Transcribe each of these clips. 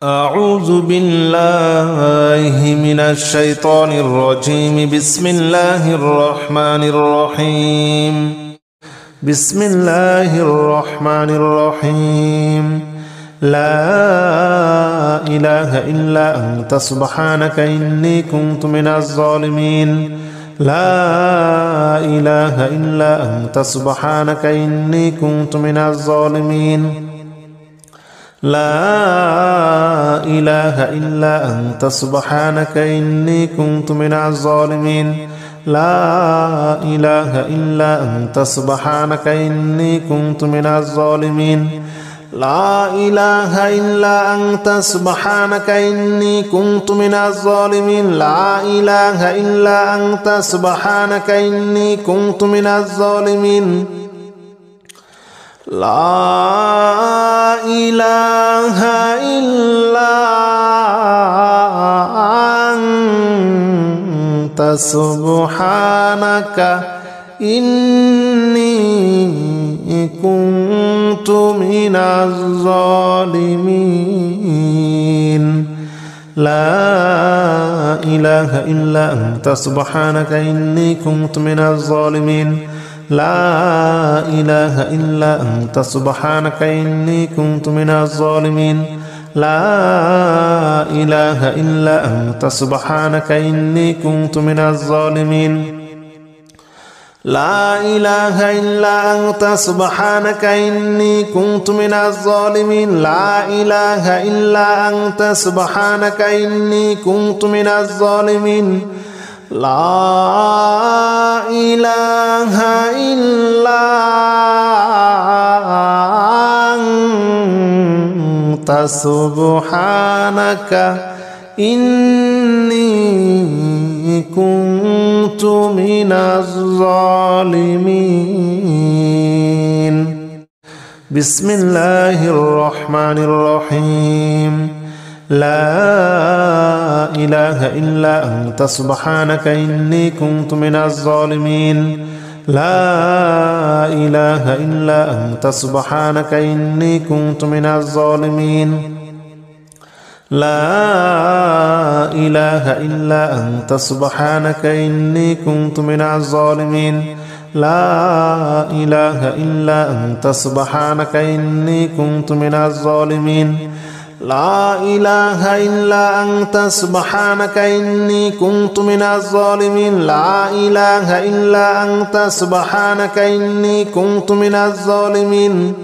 أعوذ بالله من الشيطان الرجيم. بسم الله الرحمن الرحيم. بسم الله الرحمن الرحيم. لا إله إلا أنت سبحانك إني كنت من الظالمين. لا إله إلا أنت سبحانك إني كنت من الظالمين. لا إله إلا أنت سبحانك إني كنت من الظالمين. لا إله إلا أنت سبحانك إني كنت من الظالمين. لا إله إلا أنت سبحانك إني كنت من الظالمين. لا إله إلا أنت سبحانك إني كنت من الظالمين. لا إله إلا أنت سبحانك إني كنت من الظالمين. لا إله إلا أنت سبحانك إني كنت من الظالمين. لا إله إلا أنت سبحانك إني كنت من الظالمين. لا إله إلا أنت سبحانك إني كنت من الظالمين. لا إله إلا أنت سبحانك إني كنت من الظالمين. لا إله إلا أنت سبحانك إني كنت من الظالمين. لا إله إلا أنت سبحانك إني كنت من الظالمين. بسم الله الرحمن الرحيم. لا إله إلا أنت سبحانك إني كنت من الظالمين. لا إله إلا أنت سبحانك إني كنت من الظالمين. لا إله إلا أنت سبحانك إني كنت من الظالمين. لا إله إلا أنت سبحانك إني كنت من الظالمين. لا إله إلا أنت سبحانك إني كنت من الظالمين. لا إله إلا أنت سبحانك إني كنت من الظالمين.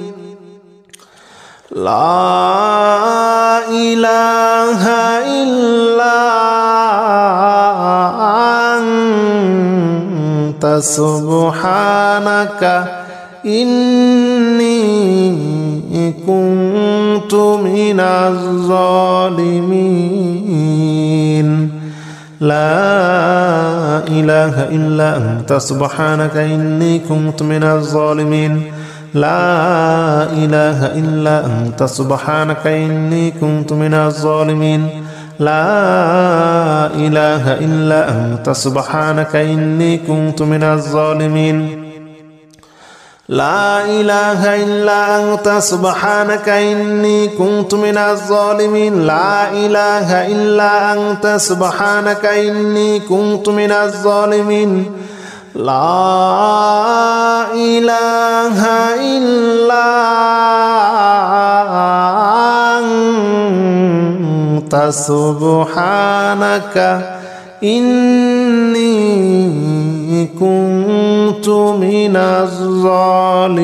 لا إله إلا أنت سبحانك إني كنت من الظالمين. لا إله إلا أنت سبحانك إني كنت من الظالمين. لا إله إلا أنت سبحانك إني كنت من الظالمين. لا إله إلا أنت سبحانك إني كنت من الظالمين. لا إله إلا أنت سبحانك إني كنت من الظالمين. لا إله إلا أنت سبحانك إني كنت من الظالمين. لا إله إلا أنت سبحانك إني كنت من الظالمين.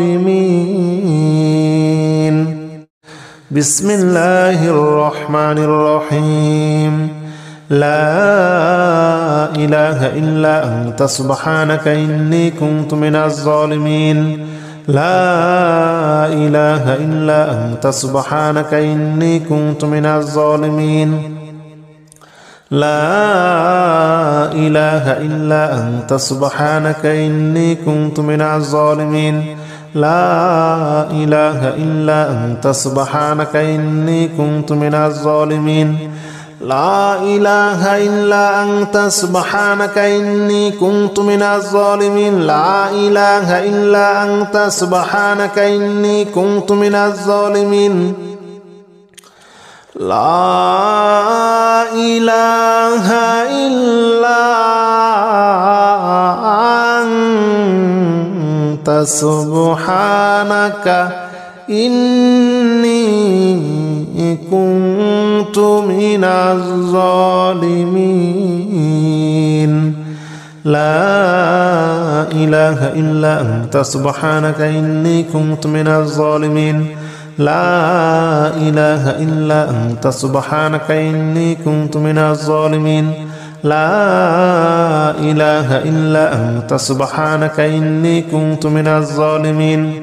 بسم الله الرحمن الرحيم. لا إله إلا أنت سبحانك إني كنت من الظالمين. لا إله إلا أنت سبحانك إني كنت من الظالمين. لا إله إلا أنت سبحانك إني كنت من الظالمين. لا إله إلا أنت سبحانك إني كنت من الظالمين. لا إله إلا أنت سبحانك إني كنت من الظالمين. لا إله إلا أنت سبحانك إني كنت من الظالمين. لا إله إلا أنت سبحانك إني كنت من الظالمين لا إله إلا أنت سبحانك إني كنت من الظالمين لا إله إلا أنت سبحانك إني كنت من الظالمين لا إله إلا أنت سبحانك إني كنت من الظالمين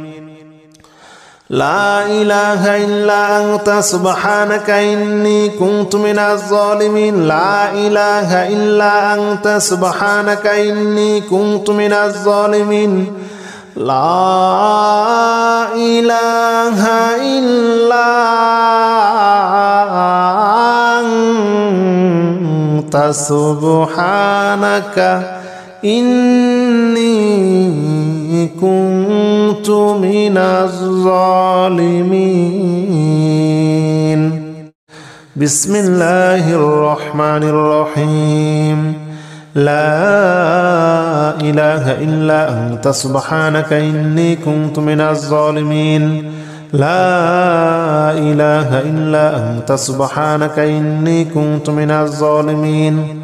لا إله إلا أنت سبحانك إني كنت من الظالمين لا إله إلا أنت سبحانك إني كنت من الظالمين لا إله إلا أنت سبحانك إني كنت من الظالمين بسم الله الرحمن الرحيم لا إله إلا أنت سبحانك إني كنت من الظالمين لا إله إلا أنت سبحانك إني كنت من الظالمين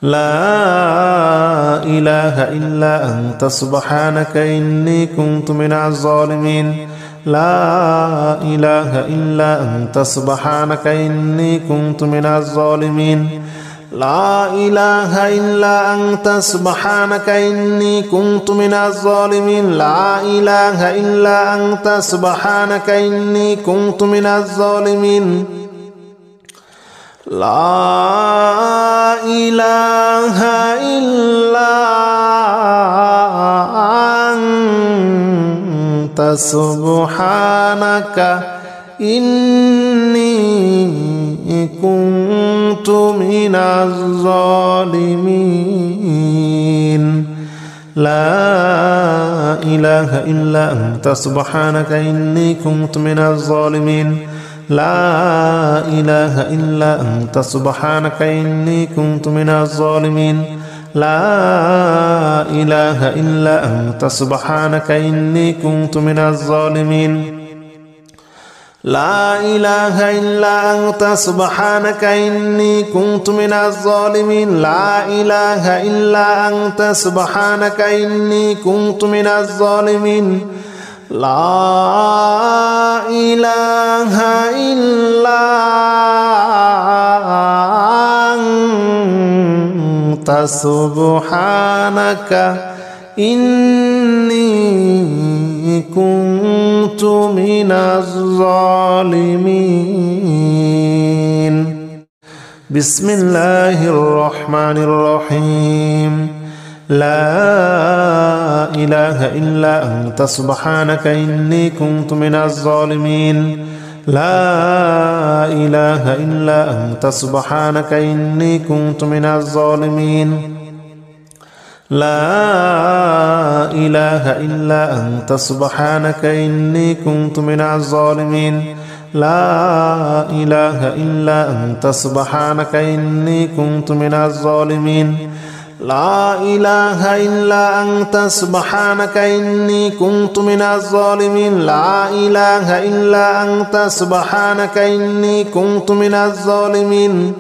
لا إله إلا أنت سبحانك إني كنت من الظالمين لا إله إلا أنت سبحانك إني كنت من الظالمين لا إله إلا أنت سبحانك إني كنت من الظالمين لا إله إلا أنت سبحانك إني كنت من الظالمين لا إله إلا أنت سبحانك إني كنت من الظالمين لا إله إلا أنت سبحانك إني كنت من الظالمين لا إله إلا أنت سبحانك إني كنت من الظالمين لا إله إلا أنت سبحانك إني كنت من الظالمين لا إله إلا أنت سبحانك إني كنت من الظالمين لا إله إلا أنت سبحانك إني كنت من الظالمين لا إله إلا أنت سبحانك إني كنت من الظالمين بسم الله الرحمن الرحيم لا إله إلا أنت سبحانك إني كنت من الظالمين لا إله إلا أنت سبحانك إني كنت من الظالمين لا إله إلا أنت سبحانك إني كنت من الظالمين لا إله إلا أنت سبحانك إني كنت من الظالمين لا إله إلا أنت سبحانك إني كنت من الظالمين لا إله إلا أنت سبحانك إني كنت من الظالمين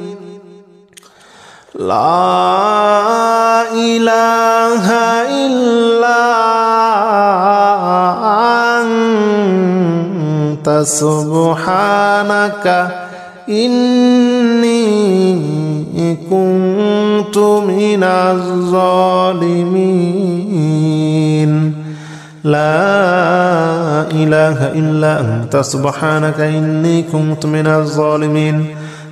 لا إله إلا أنت سبحانك إني كنت من الظالمين لا إله إلا أنت سبحانك إني كنت من الظالمين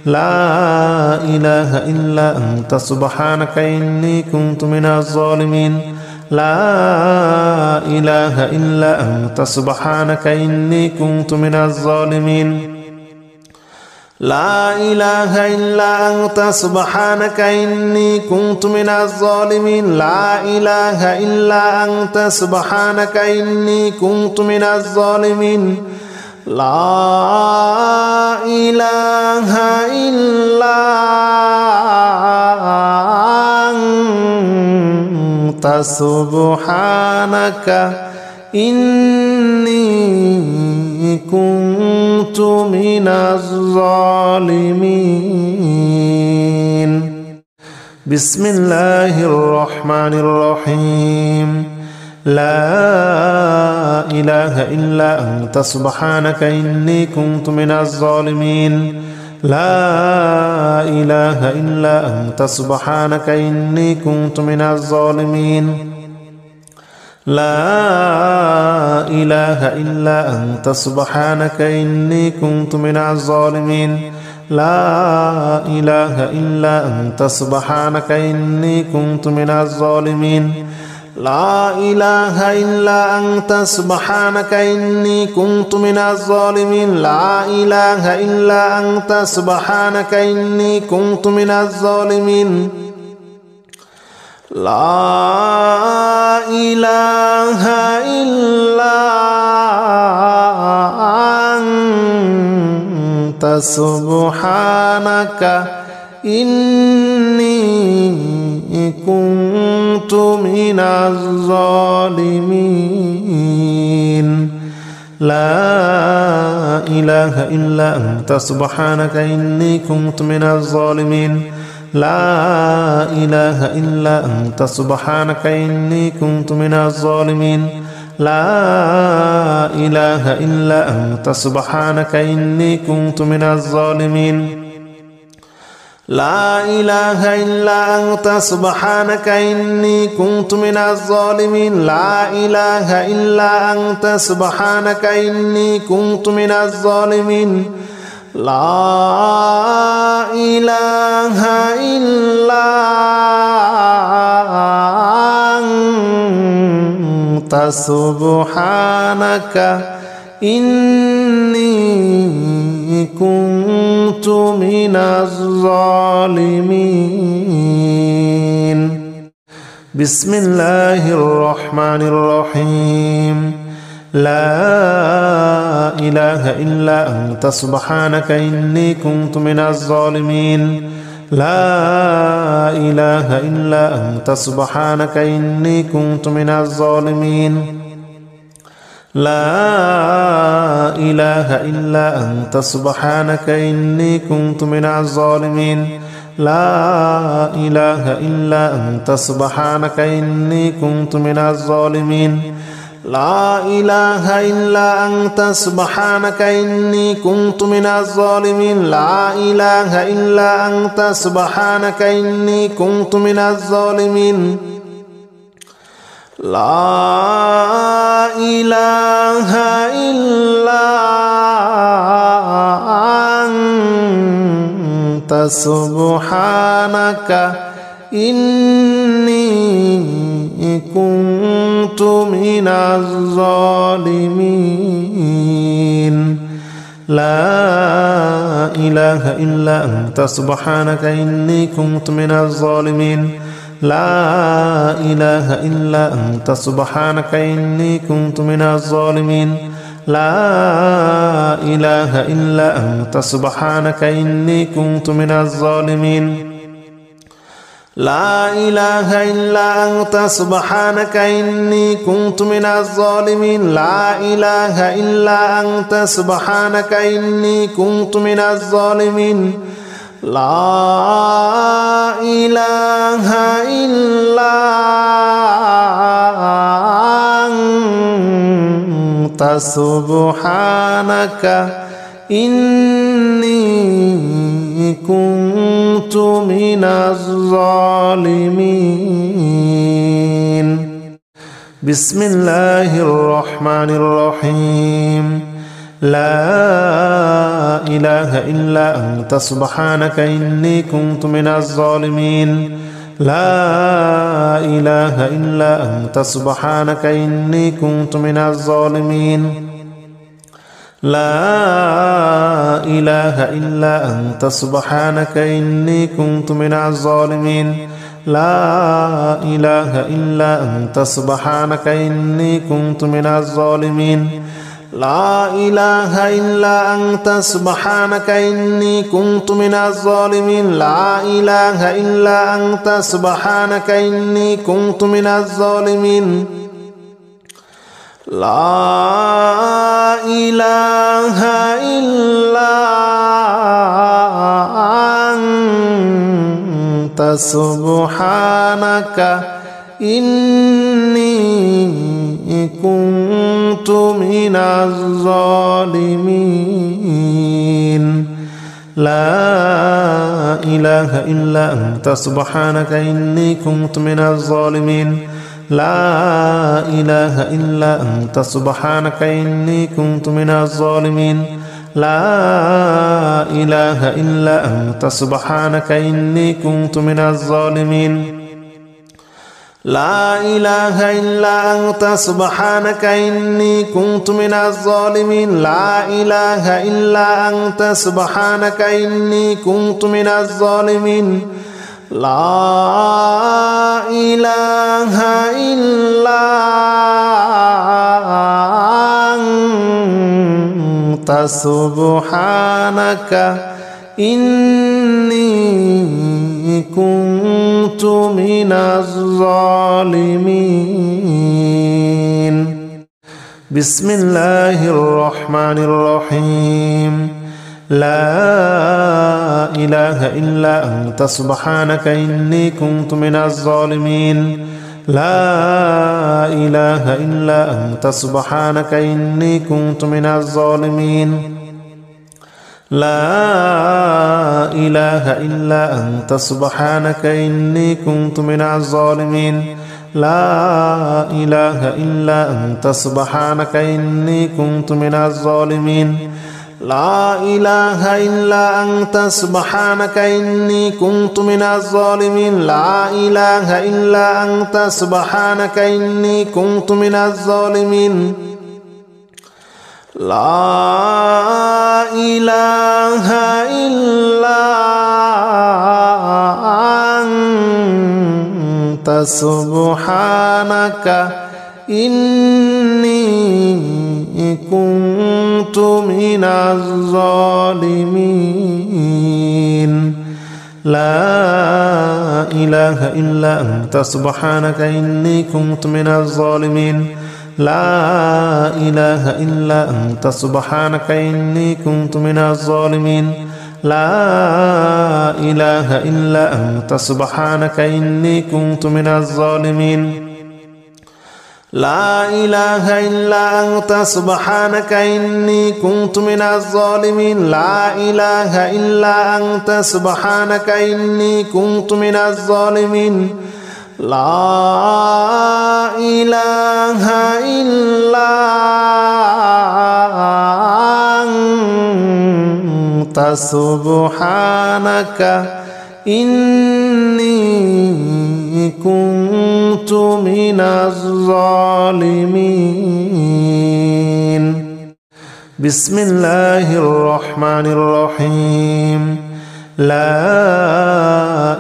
لا إله إلا أنت سبحانك إني كنت من الظالمين لا إله إلا أنت سبحانك إني كنت من الظالمين لا إله إلا أنت سبحانك إني كنت من الظالمين لا إله إلا أنت سبحانك إني كنت من الظالمين لا إله إلا أنت سبحانك إني كنت من الظالمين. بسم الله الرحمن الرحيم. لا إله إلا أنت سبحانك إني كنت من الظالمين. لا إله إلا أنت سبحانك إني كنت من الظالمين. لا إله إلا أنت سبحانك إني كنت من الظالمين. لا إله إلا أنت سبحانك إني كنت من الظالمين. لا إله إلا أنت سبحانك إني كنت من الظالمين. لا إله إلا أنت سبحانك إني كنت من الظالمين. لا إله إلا أنت سبحانك إني كنت من الظالمين. لا إله إلا أنت سبحانك إني كنت من الظالمين. لا إله إلا أنت سبحانك إني كنت من الظالمين. لا إله إلا أنت سبحانك إني كنت من الظالمين. لا إله إلا أنت سبحانك إني كنت من الظالمين. لا إله إلا أنت سبحانك إني كنت من الظالمين. لا إله إلا أنت سبحانك إني كنت من الظالمين. بسم الله الرحمن الرحيم. لا إله إلا أنت سبحانك إني كنت من الظالمين. لا إله إلا أنت سبحانك إني كنت من الظالمين. لا إله إلا أنت سبحانك إني كنت من الظالمين. لا إله إلا أنت سبحانك إني كنت من الظالمين. لا إله إلا أنت سبحانك إني كنت من الظالمين. لا إله إلا أنت سبحانك إني كنت من الظالمين. لا إله إلا أنت سبحانك إني كنت من الظالمين. لا إله إلا أنت سبحانك إني كنت من الظالمين. لا إله إلا أنت سبحانك إني كنت من الظالمين. لا إله إلا أنت سبحانك إني كنت من الظالمين. لا إله إلا أنت سبحانك إني كنت من الظالمين. لا إله إلا أنت سبحانك إني كنت من الظالمين. لا إله إلا أنت سبحانك إني كنت من الظالمين. بسم الله الرحمن الرحيم. لا إله إلا أنت سبحانك إني كنت من الظالمين. لا إله إلا أنت سبحانك إني كنت من الظالمين. لا إله إلا أنت سبحانك إني كنت من الظالمين. لا إله إلا أنت سبحانك إني كنت من الظالمين. لا إله إلا أنت سبحانك إني كنت من الظالمين لا إله إلا أنت سبحانك إني كنت من الظالمين لا إله إلا أنت سبحانك إني كنت من الظالمين لا إله إلا أنت سبحانك إني كنت من الظالمين لا إله إلا أنت سبحانك إني كنت من الظالمين لا إله إلا أنت سبحانك إني كنت من الظالمين لا إله إلا أنت سبحانك إني كنت من الظالمين لا إله إلا أنت سبحانك إني كنت من الظالمين لا إله إلا أنت سبحانك إني كنت من الظالمين بسم الله الرحمن الرحيم لا إله إلا أنت سبحانك إني كنت من الظالمين لا إله إلا أنت سبحانك إني كنت من الظالمين لا إله إلا أنت سبحانك إني كنت من الظالمين لا إله إلا أنت سبحانك إني كنت من الظالمين لا إله إلا أنت سبحانك إني كنت من الظالمين لا إله إلا أنت سبحانك إني كنت من الظالمين لا إله إلا أنت سبحانك إني كنت من الظالمين لا إله إلا أنت سبحانك إني كنت من الظالمين لا إله إلا أنت سبحانك إني كنت من الظالمين لا إله إلا أنت سبحانك إني كنت من الظالمين لا إله إلا أنت سبحانك إني كنت من الظالمين لا إله إلا أنت سبحانك إني كنت من الظالمين لا إله إلا أنت سبحانك إني كنت من الظالمين بسم الله الرحمن الرحيم لا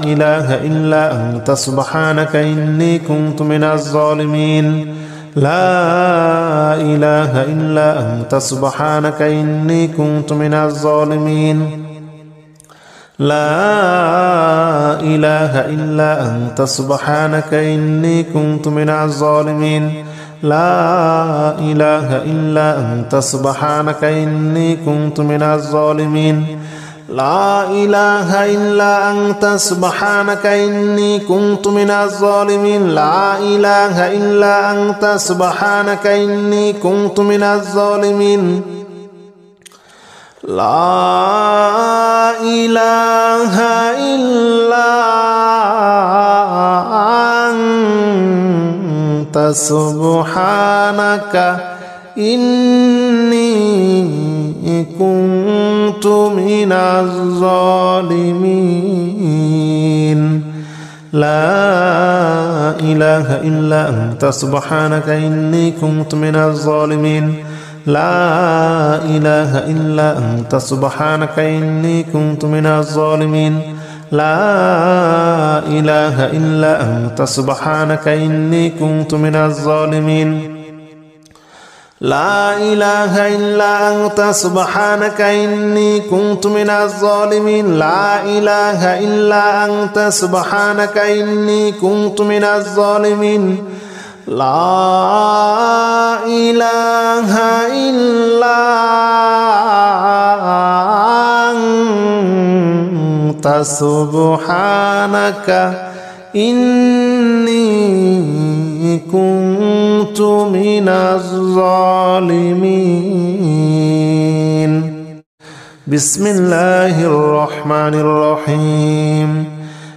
إله إلا أنت سبحانك إني كنت من الظالمين لا إله إلا أنت سبحانك إني كنت من الظالمين لا إله إلا أنت سبحانك إني كنت من الظالمين لا إله إلا أنت سبحانك إني كنت من الظالمين لا إله إلا أنت سبحانك إني كنت من الظالمين لا إله إلا أنت سبحانك إني كنت من الظالمين لا إله إلا أنت سبحانك إني كنت من الظالمين لا إله إلا أنت سبحانك إني كنت من الظالمين لا إله إلا أنت سبحانك إني كنت من الظالمين لا إله إلا أنت سبحانك إني كنت من الظالمين لا إله إلا أنت سبحانك إني كنت من الظالمين لا إله إلا أنت سبحانك إني كنت من الظالمين لا إله إلا أنت سبحانك إني كنت من الظالمين بسم الله الرحمن الرحيم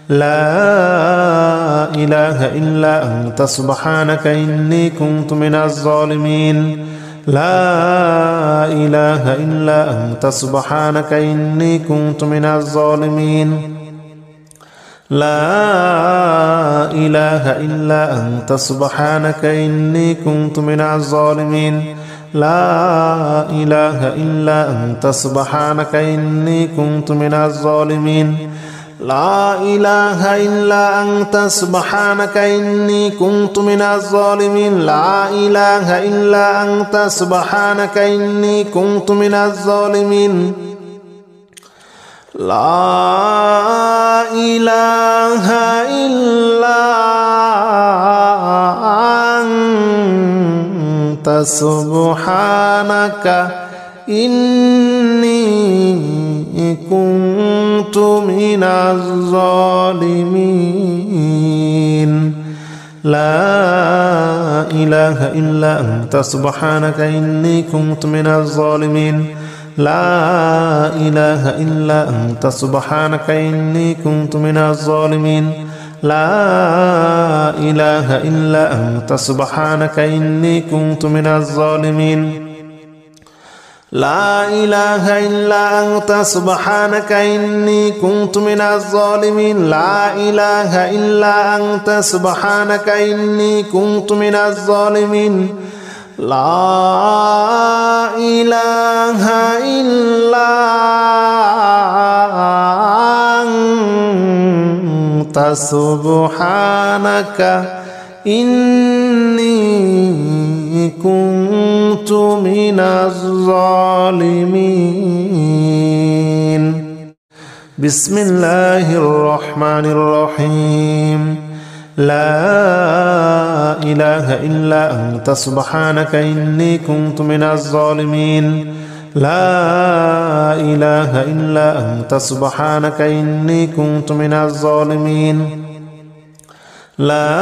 لا إله إلا أنت سبحانك إني كنت من الظالمين لا إله إلا أنت سبحانك إني كنت من الظالمين لا إله إلا أنت سبحانك إني كنت من الظالمين لا إله إلا أنت سبحانك إني كنت من الظالمين لا إله إلا أنت سبحانك إني كنت من الظالمين لا إله إلا أنت سبحانك إني كنت من الظالمين لا إله إلا أنت سبحانك إني كنت من الظالمين لا إله إلا أنت سبحانك إني كنت من الظالمين لا إله إلا أنت سبحانك إني كنت من الظالمين لا إله إلا أنت سبحانك إني كنت من الظالمين لا إله إلا أنت سبحانك إني كنت من الظالمين لا إله إلا أنت سبحانك إني كنت من الظالمين لا إله إلا أنت سبحانك إني كنت من الظالمين بسم الله الرحمن الرحيم لا إله إلا أنت سبحانك إني كنت من الظالمين لا إله إلا أنت سبحانك إني كنت من الظالمين لا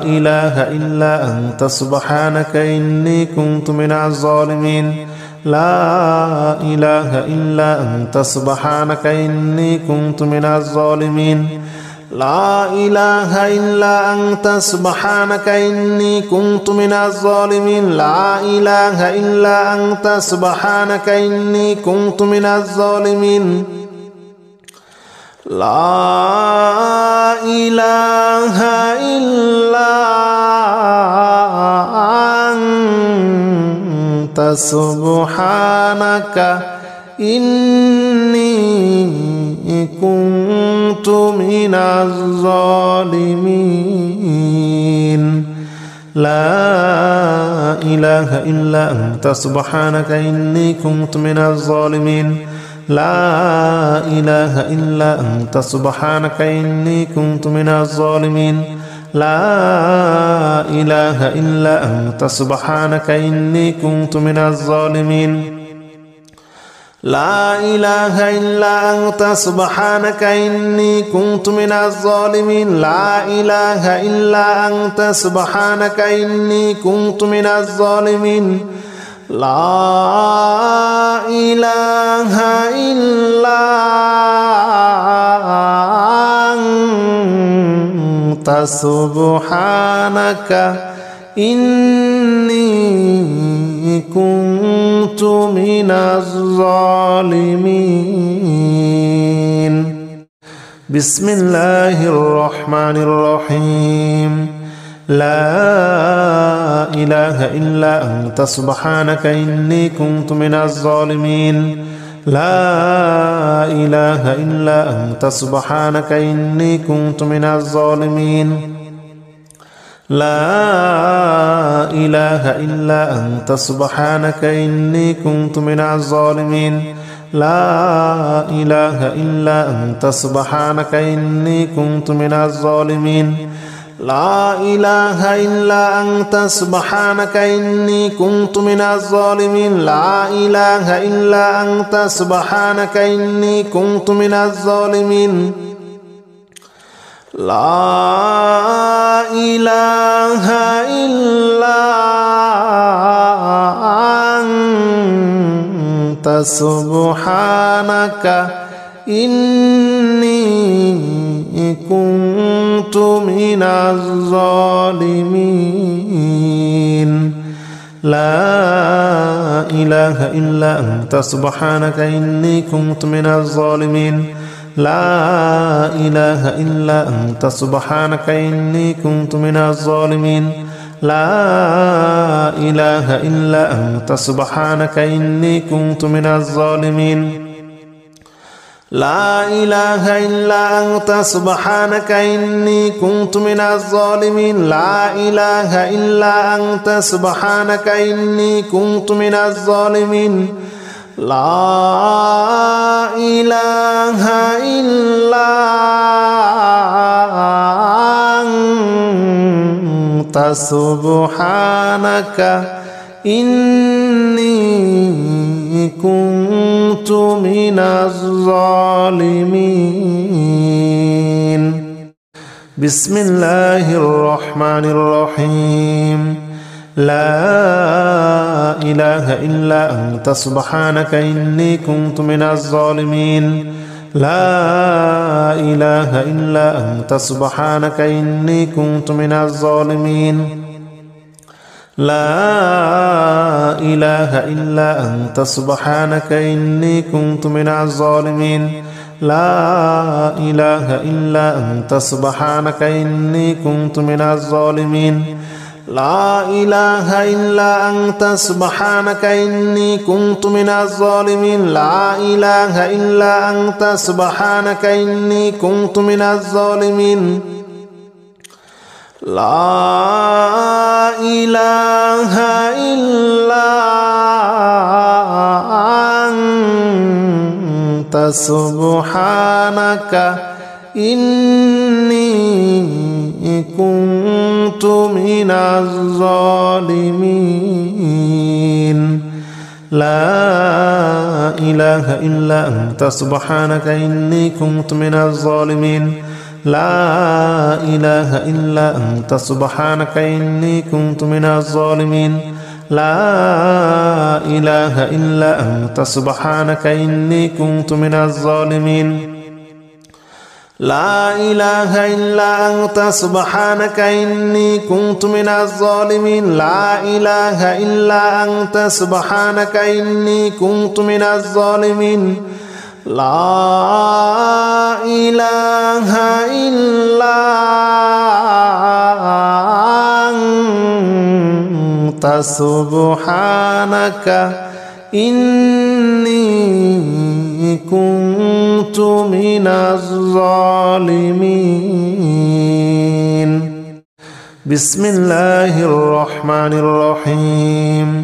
إله إلا أنت سبحانك إني كنت من الظالمين لا إله إلا أنت سبحانك إني كنت من الظالمين لا إله إلا أنت سبحانك إني كنت من الظالمين لا إله إلا أنت سبحانك إني كنت من الظالمين لا إله إلا أنت سبحانك إني كنت من الظالمين لا إله إلا أنت سبحانك إني كنت من الظالمين لا إله إلا أنت سبحانك إني كنت من الظالمين لا إله إلا أنت سبحانك إني كنت من الظالمين لا إله إلا أنت سبحانك إني كنت من الظالمين لا إله إلا أنت سبحانك إني كنت من الظالمين لا إله إلا أنت سبحانك إني كنت من الظالمين بسم الله الرحمن الرحيم لا إله إلا أنت سبحانك إني كنت من الظالمين لا إله إلا أنت سبحانك إني كنت من الظالمين لا إله إلا أنت سبحانك إني كنت من الظالمين لا إله إلا أنت سبحانك إني كنت من الظالمين لا إله إلا أنت سبحانك إني كنت من الظالمين لا إله إلا أنت سبحانك إني كنت من الظالمين لا إله إلا أنت سبحانك إني كنت من الظالمين لا إله إلا أنت سبحانك إني كنت من الظالمين لا إله إلا أنت سبحانك إني كنت من الظالمين لا إله إلا أنت سبحانك إني كنت من الظالمين لا إله إلا أنت سبحانك إني كنت من الظالمين لا إله إلا أنت سبحانك إني كنت من الظالمين لا إله إلا أنت سبحانك إني كنت من الظالمين بسم الله الرحمن الرحيم لا إله إلا أنت سبحانك إني كنت من الظالمين لا إله إلا أنت سبحانك إني كنت من الظالمين لا إله إلا أنت سبحانك إني كنت من الظالمين لا إله إلا أنت سبحانك إني كنت من الظالمين لا إله إلا أنت سبحانك إني كنت من الظالمين لا إله إلا أنت سبحانك إني كنت من الظالمين لا إله إلا أنت سبحانك إني كنت من الظالمين لا إله إلا أنت سبحانك إني كنت من الظالمين لا إله إلا أنت سبحانك إني كنت من الظالمين لا إله إلا أنت سبحانك إني كنت من الظالمين لا إله إلا أنت سبحانك إني كنت من الظالمين لا إله إلا أنت سبحانك إني كنت من الظالمين لا إله إلا أنت سبحانك إني كنت من الظالمين بسم الله الرحمن الرحيم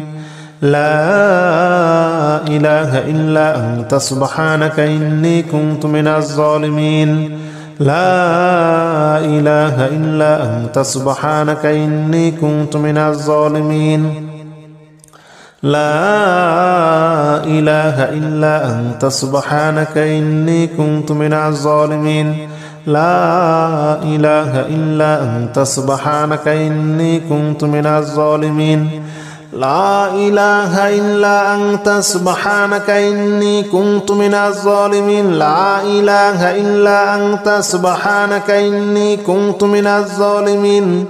لا إله إلا أنت سبحانك إني كنت من الظالمين لا إله إلا أنت سبحانك إني كنت من الظالمين لا إله إلا أنت سبحانك إني كنت من الظالمين لا إله إلا أنت سبحانك إني كنت من الظالمين لا إله إلا أنت سبحانك إني كنت من الظالمين لا إله إلا أنت سبحانك إني كنت من الظالمين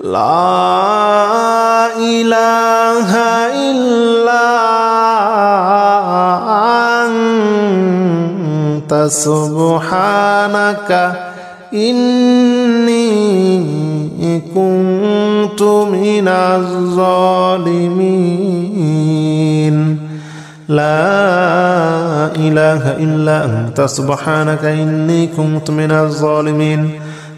لا إله إلا أنت سبحانك إني كنت من الظالمين لا إله إلا أنت سبحانك إني كنت من الظالمين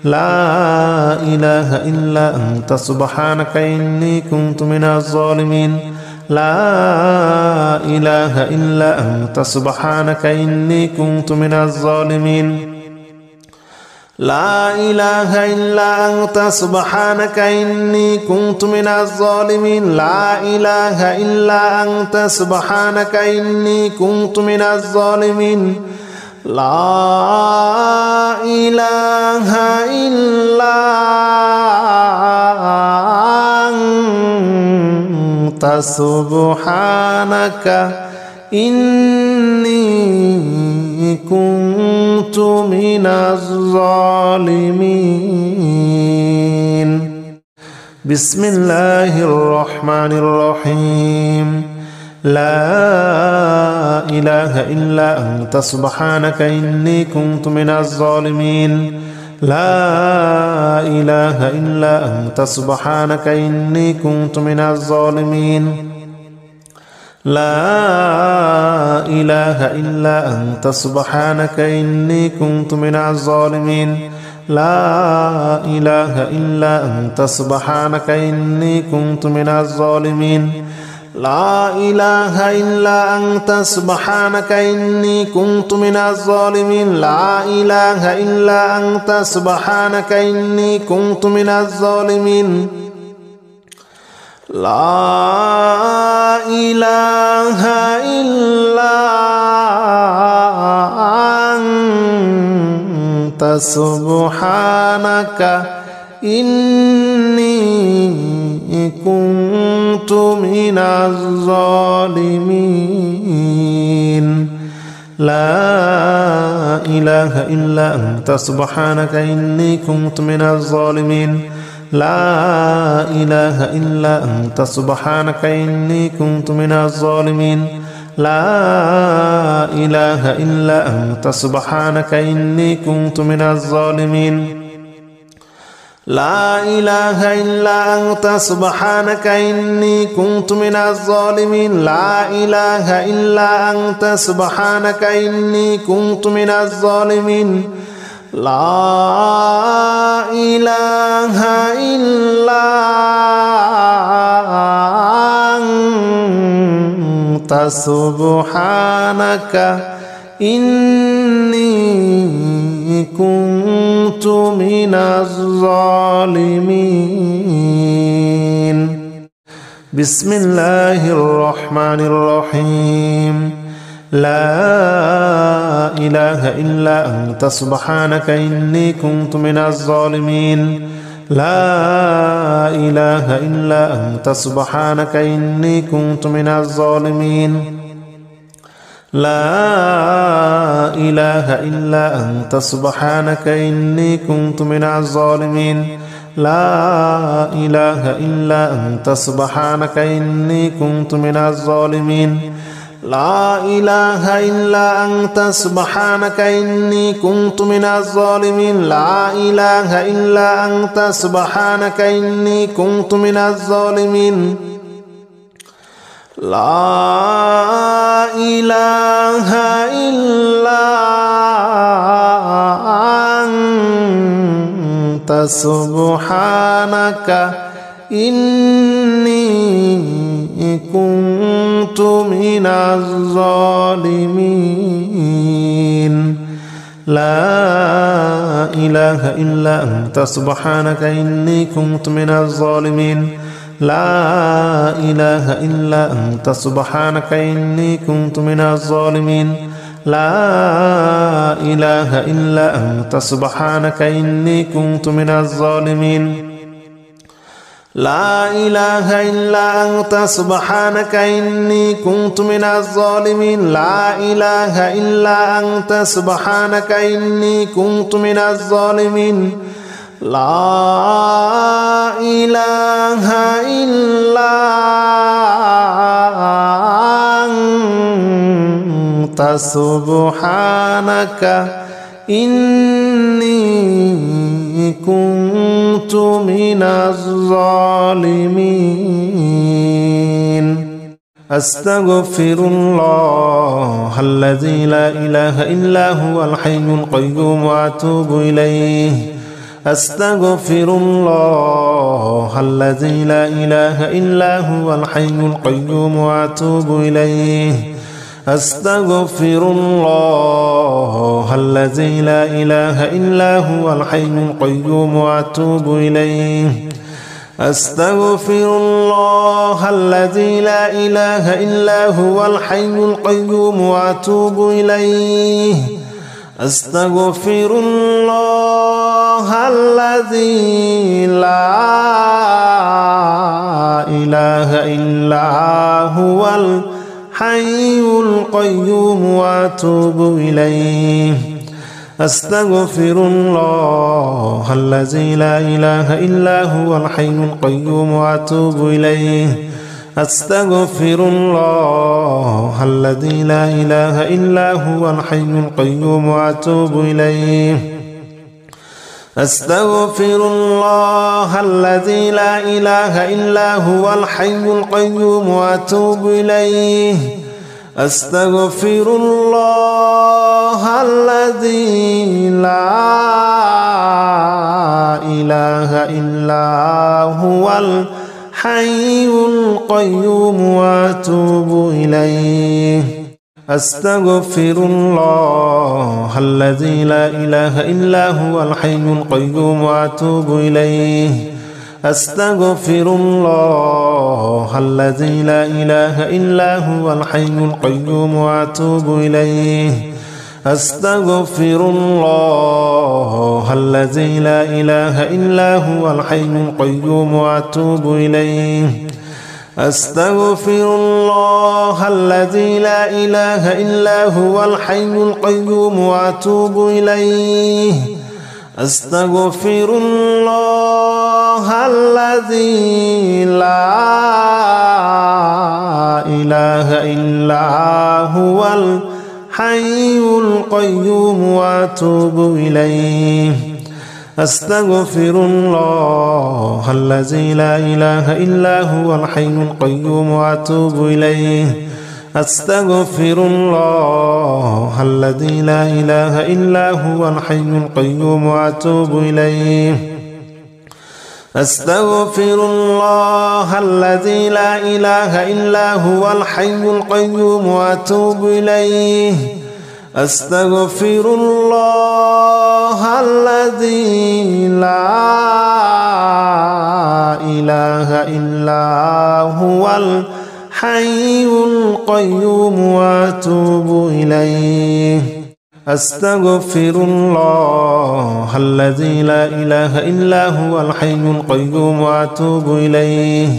لا إله إلا أنت سبحانك إني كنت من الظالمين لا إله إلا أنت سبحانك إني كنت من الظالمين لا إله إلا أنت سبحانك إني كنت من الظالمين لا إله إلا أنت سبحانك إني كنت من الظالمين لا إله إلا أنت سبحانك إني كنت من الظالمين بسم الله الرحمن الرحيم لا إله إلا أنت سبحانك إني كنت من الظالمين لا إله إلا أنت سبحانك إني كنت من الظالمين لا إله إلا أنت سبحانك إني كنت من الظالمين لا إله إلا أنت سبحانك إني كنت من الظالمين لا إله إلا أنت سبحانك إني كنت من الظالمين لا إله إلا أنت سبحانك إني كنت من الظالمين لا إله إلا أنت سبحانك إني كنت من الظالمين لا إله إلا أنت سبحانك إني كنت من الظالمين لا إله إلا أنت سبحانك إني كنت من الظالمين لا إله إلا أنت سبحانك إني كنت من الظالمين لا إله إلا أنت سبحانك إني كنت من الظالمين لا إله إلا أنت سبحانك إني كنت من الظالمين لا إله إلا أنت سبحانك إني كنت من الظالمين بسم الله الرحمن الرحيم لا إله إلا أنت سبحانك إني كنت من الظالمين لا إله إلا أنت سبحانك إني كنت من الظالمين لا إله إلا أنت سبحانك إني كنت من الظالمين لا إله إلا أنت سبحانك إني كنت من الظالمين لا إله إلا أنت سبحانك إني كنت من الظالمين لا إله إلا أنت سبحانك إني كنت من الظالمين لا إله إلا أنت سبحانك إني كنت من الظالمين لا إله إلا أنت سبحانك إني كنت من الظالمين لا إله إلا أنت سبحانك إني كنت من الظالمين لا إله إلا أنت سبحانك إني كنت من الظالمين لا إله إلا أنت سبحانك إني كنت من الظالمين لا إله إلا أنت سبحانك إني كنت من الظالمين لا إله إلا أنت سبحانك إني كنت من الظالمين أستغفر الله الذي لا إله إلا هو الحي القيوم وأتوب إليه أستغفر الله الذي لا إله إلا هو الحي القيوم وأتوب إليه أستغفر الله الذي لا إله إلا هو الحي القيوم وأتوب إليه أستغفر الله الذي لا إله إلا هو الحي القيوم وأتوب إليه أستغفر الله الذي لا إله إلا هو الحي القيوم وأتوب إليه أستغفر الله الذي لا إله إلا هو الحي القيوم وأتوب إليه أستغفر الله الذي لا إله إلا هو الحي القيوم وأتوب إليه أستغفر الله الذي لا إله إلا هو الحي القيوم وأتوب إليه أستغفر الله الذي لا إله إلا هو الحي القيوم وأتوب إليه أستغفر الله الذي لا إله إلا هو الحي القيوم وأتوب إليه أستغفر الله الذي لا إله إلا هو الحي القيوم وأتوب إليه أستغفر الله الذي لا إله إلا هو الحي القيوم وأتوب إليه أستغفر الله الذي لا إله إلا هو الحي القيوم وأتوب إليه أستغفر الله الذي لا إله إلا هو الحي القيوم وأتوب إليه أستغفر الله الذي لا إله إلا هو الحي القيوم وأتوب إليه أستغفر الله الذي لا إله إلا هو الحي القيوم وأتوب إليه أستغفر الله الذي لا إله إلا هو الحي القيوم وأتوب إليه أستغفر الله الذي لا إله إلا هو الحي القيوم وأتوب إليه أستغفر الله الذي لا إله إلا هو الحي القيوم وأتوب إليه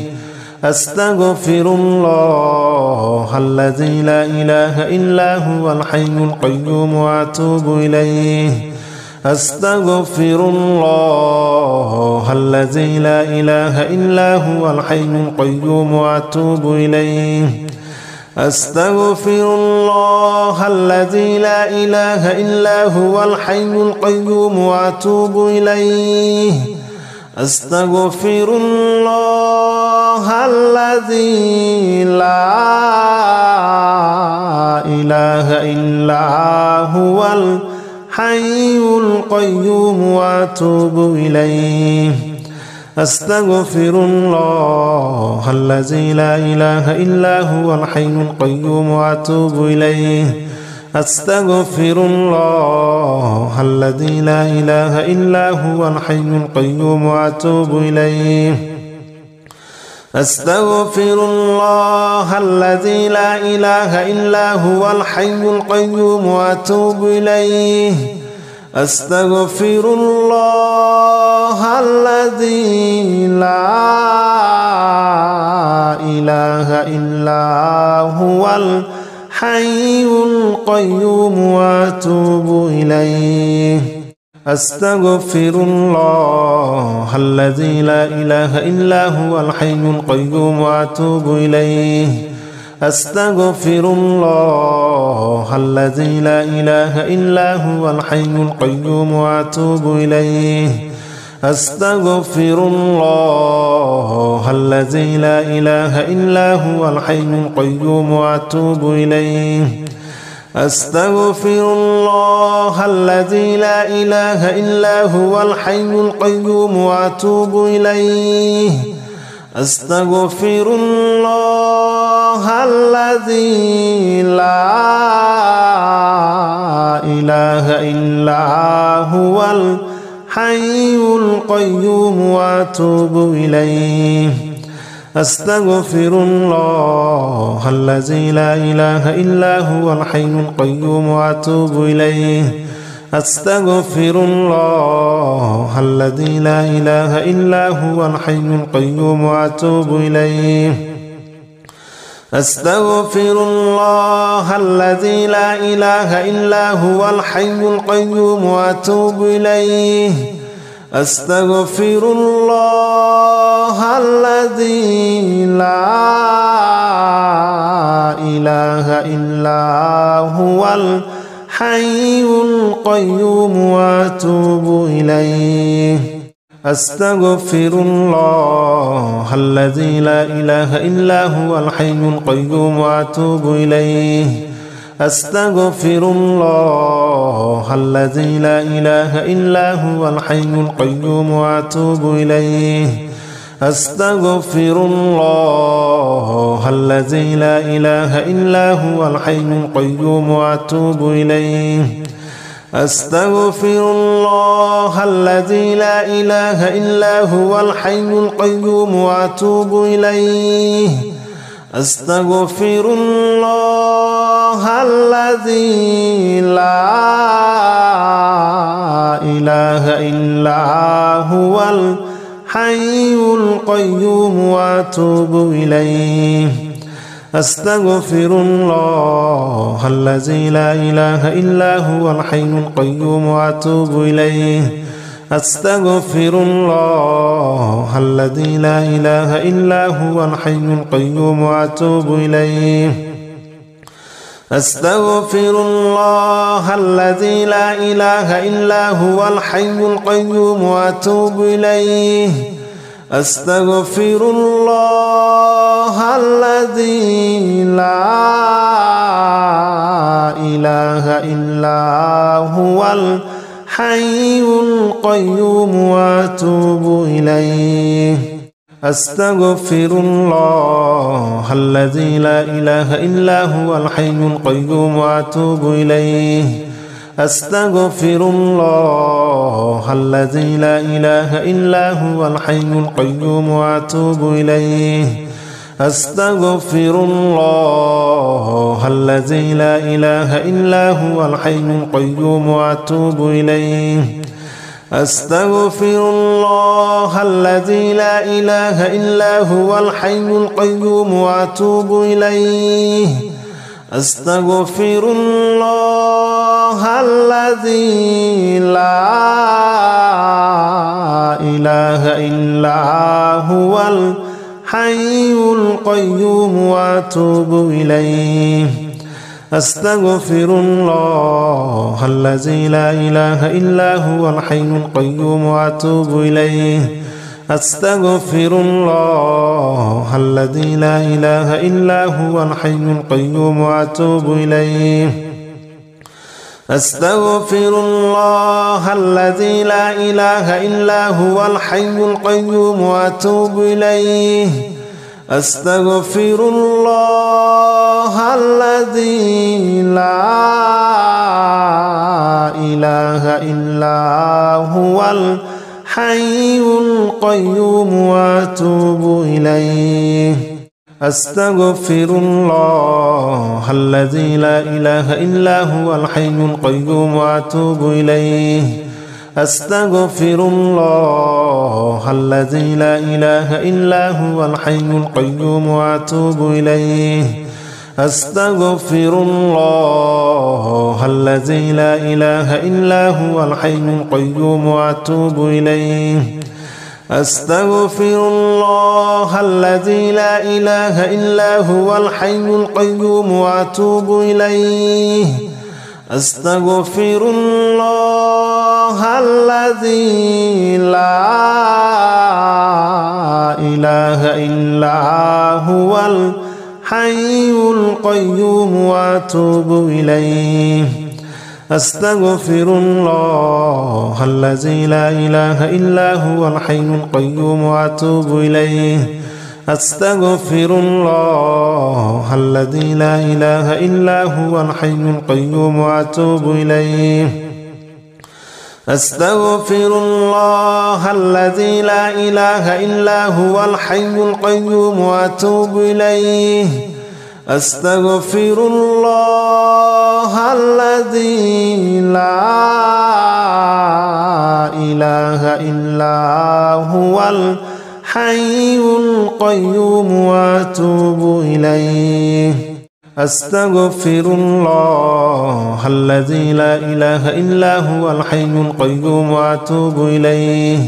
أستغفر الله الذي لا إله إلا هو الحي القيوم وأتوب إليه أستغفر الله الذي لا إله إلا هو الحي القيوم وأتوب إليه أستغفر الله الذي لا إله إلا هو الحي القيوم وأتوب إليه أستغفر الله الذي لا إله إلا هو الحي القيوم وأتوب إليه أستغفر الله الذي لا إله إلا هو الحي القيوم وأتوب إليه أستغفر الله الذي لا إله إلا هو الحي القيوم وأتوب إليه أستغفر الله الذي لا إله إلا هو الحي القيوم وأتوب إليه أستغفر الله الذي لا إله إلا هو الحي القيوم وأتوب إليه أستغفر الله الذي لا إله إلا هو الحي القيوم وأتوب إليه أستغفر الله الذي لا إله إلا هو الحي القيوم وأتوب إليه أستغفر الله الذي لا إله إلا هو الحي القيوم وأتوب إليه أستغفر الله الذي لا إله إلا هو الحي القيوم وأتوب إليه أستغفر الله الذي لا إله إلا هو الحي القيوم وأتوب إليه أستغفر الله الذي لا إله إلا هو الحي القيوم وأتوب إليه أستغفر الله الذي لا إله إلا هو الحي القيوم وأتوب إليه أستغفر الله الذي لا إله إلا هو الحي القيوم وأتوب إليه أستغفر الله الذي لا إله إلا هو الحي القيوم وأتوب إليه أستغفر الله الذي لا إله إلا هو الحي القيوم وأتوب إليه أستغفر الله الذي لا إله إلا هو الحي القيوم وأتوب إليه أستغفر الله الذي لا إله إلا هو الحي القيوم وأتوب إليه أستغفر الله الذي لا إله إلا هو الحي القيوم وأتوب إليه أستغفر الله الذي لا إله إلا هو الحي القيوم وأتوب إليه أستغفر الله الذي لا إله إلا هو الحي القيوم وأتوب إليه أستغفر الله الذي لا إله إلا هو الحي القيوم وأتوب إليه أستغفر الله الذي لا إله إلا هو الحي القيوم وأتوب إليه أستغفر الله الذي لا إله إلا هو الحي القيوم وأتوب إليه أستغفر الله الذي لا إله إلا هو الحي القيوم وأتوب إليه أستغفر الله الذي لا إله إلا هو الحي القيوم وأتوب إليه أستغفر الله الذي لا إله إلا هو الحي القيوم وأتوب إليه أستغفر الله الذي لا إله إلا هو الحي القيوم وأتوب إليه أستغفر الله الذي لا إله إلا هو الحي القيوم وأتوب إليه أستغفر الله الذي لا إله إلا هو الحي القيوم وأتوب إليه أستغفر الله الذي لا إله إلا هو الحي القيوم وأتوب إليه أستغفر الله الذي لا إله إلا هو الحي القيوم وأتوب إليه أستغفر الله الذي لا إله إلا هو الحي القيوم وأتوب إليه أستغفر الله الذي لا إله إلا هو الحي القيوم وأتوب إليه أستغفر الله الذي لا إله إلا هو الحي القيوم وأتوب إليه أستغفر الله الذي لا إله إلا هو الحي القيوم وأتوب إليه أستغفر الله الذي لا إله إلا هو الحي القيوم وأتوب إليه أستغفر الله الذي لا إله إلا هو الحي القيوم وأتوب إليه أستغفر الله الذي لا إله إلا هو الحي القيوم وأتوب إليه أستغفر الله الذي لا إله إلا هو الحي القيوم وأتوب إليه أستغفر الله الذي لا إله إلا هو الحي القيوم وأتوب إليه أستغفر الله الذي لا إله إلا هو الحي القيوم وأتوب إليه أستغفر الله الذي لا إله إلا هو الحي القيوم وأتوب إليه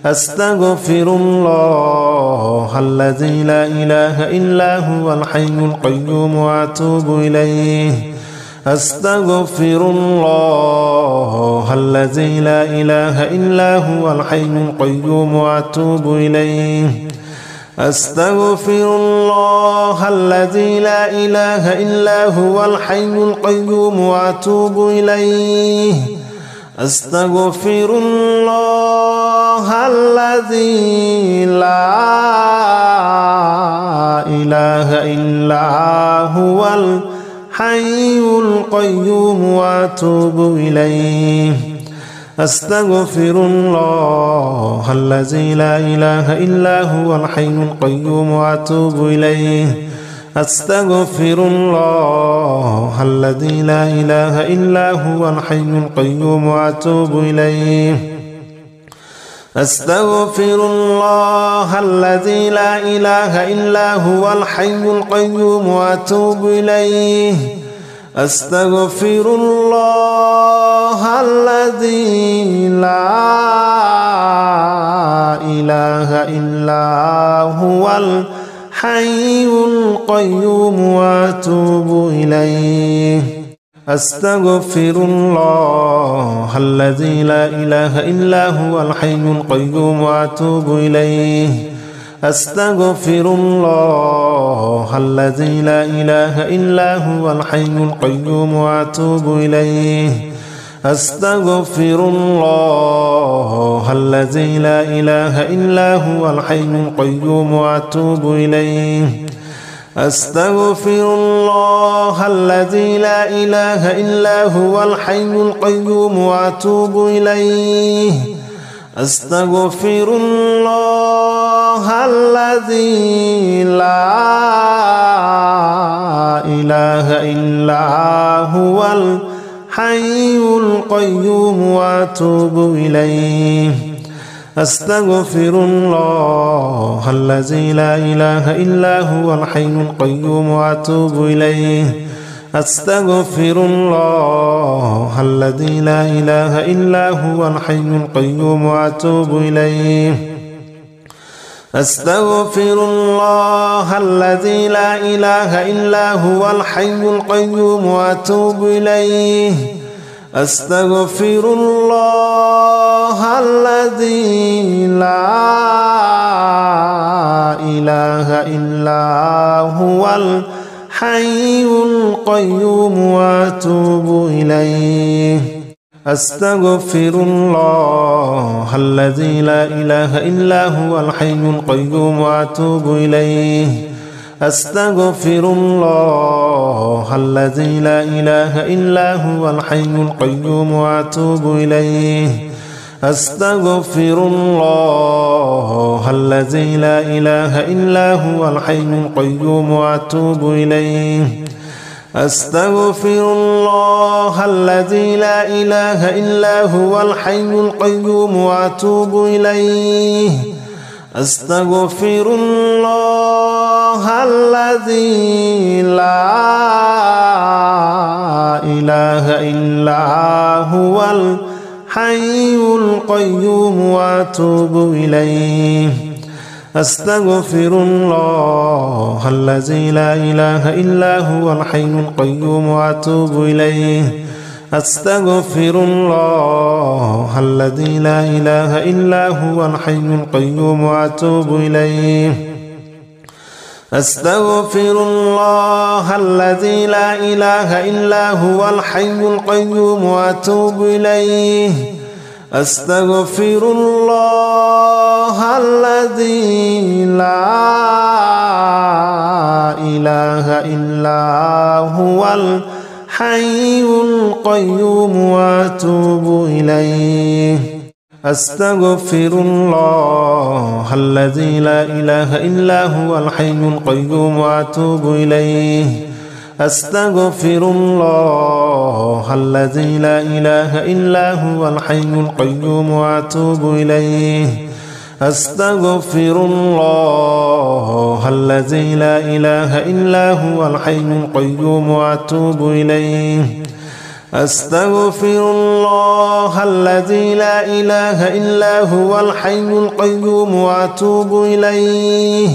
أستغفر الله الذي لا إله إلا هو الحي القيوم وأتوب إليه أستغفر الله الذي لا إله إلا هو الحي القيوم وأتوب إليه أستغفر الله الذي لا إله إلا هو الحي القيوم وأتوب إليه أستغفر الله الذي لا إله إلا هو الحي القيوم وأتوب إليه أستغفر الله الذي لا إله إلا هو الحي القيوم وأتوب إليه أستغفر الله الذي لا إله إلا هو الحي القيوم وأتوب إليه أستغفر الله الذي لا إله إلا هو الحي القيوم وأتوب إليه أستغفر الله الذي لا إله إلا هو الحي القيوم وأتوب إليه أستغفر الله الذي لا إله إلا هو الحي القيوم وأتوب إليه أستغفر الله الذي لا إله إلا هو الحي القيوم وأتوب إليه أستغفر الله الذي لا إله إلا هو الحي القيوم وأتوب إليه أستغفر الله الذي لا إله إلا هو الحي القيوم وأتوب إليه أستغفر الله الذي لا إله إلا هو الحي القيوم وأتوب إليه أستغفر الله الذي لا إله إلا هو الحي القيوم وأتوب إليه أستغفر الله الذي لا إله إلا هو الحي القيوم وأتوب إليه أستغفر الله الذي لا إله إلا هو الحي القيوم وأتوب إليه أستغفر الله الذي لا إله إلا هو الحي القيوم وأتوب إليه أستغفر الله الذي لا إله إلا هو الحي القيوم وأتوب إليه أستغفر الله الذي لا إله إلا هو الحي القيوم وأتوب إليه أستغفر الله الذي لا إله إلا هو الحي القيوم وأتوب إليه أستغفر الله الذي لا إله إلا هو الحي القيوم وأتوب إليه أستغفر الله الذي لا إله إلا هو الحي القيوم وأتوب إليه أستغفر الله الذي لا إله إلا هو الحي القيوم وأتوب إليه أستغفر الله الذي لا إله إلا هو الحي القيوم وأتوب إليه أستغفر الله الذي لا إله إلا هو الحي القيوم وأتوب إليه أستغفر الله الذي لا إله إلا هو الحي القيوم وأتوب إليه أستغفر الله الذي لا إله إلا هو الحي القيوم وأتوب إليه أستغفر الله الذي لا إله إلا هو الحي القيوم وأتوب إليه أستغفر الله الذي لا إله إلا هو الحي القيوم وأتوب إليه أستغفر الله الذي لا إله إلا هو الحي القيوم وأتوب إليه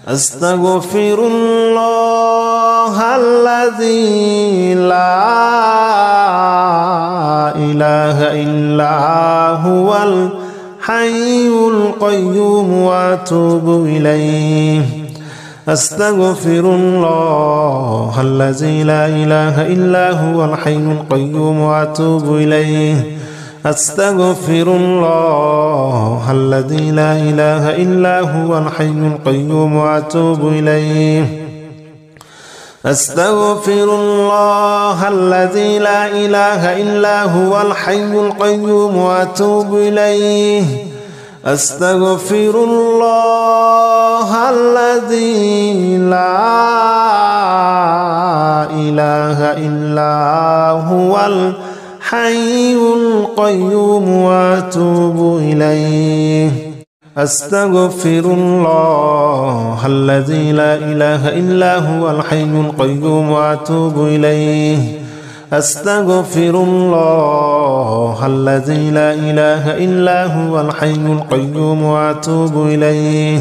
أستغفر الله الذي لا إله إلا هو الحي القيوم وأتوب إليه أستغفر الله الذي لا إله إلا هو الحي القيوم وأتوب إليه أستغفر الله الذي لا إله إلا هو الحي القيوم وأتوب إليه أستغفر الله الذي لا إله إلا هو الحي القيوم وأتوب إليه أستغفر الله الذي لا إله إلا هو الحي القيوم وأتوب إليه أستغفر الله الذي لا إله إلا هو الحي القيوم وأتوب إليه أستغفر الله الذي لا إله إلا هو الحي القيوم وأتوب إليه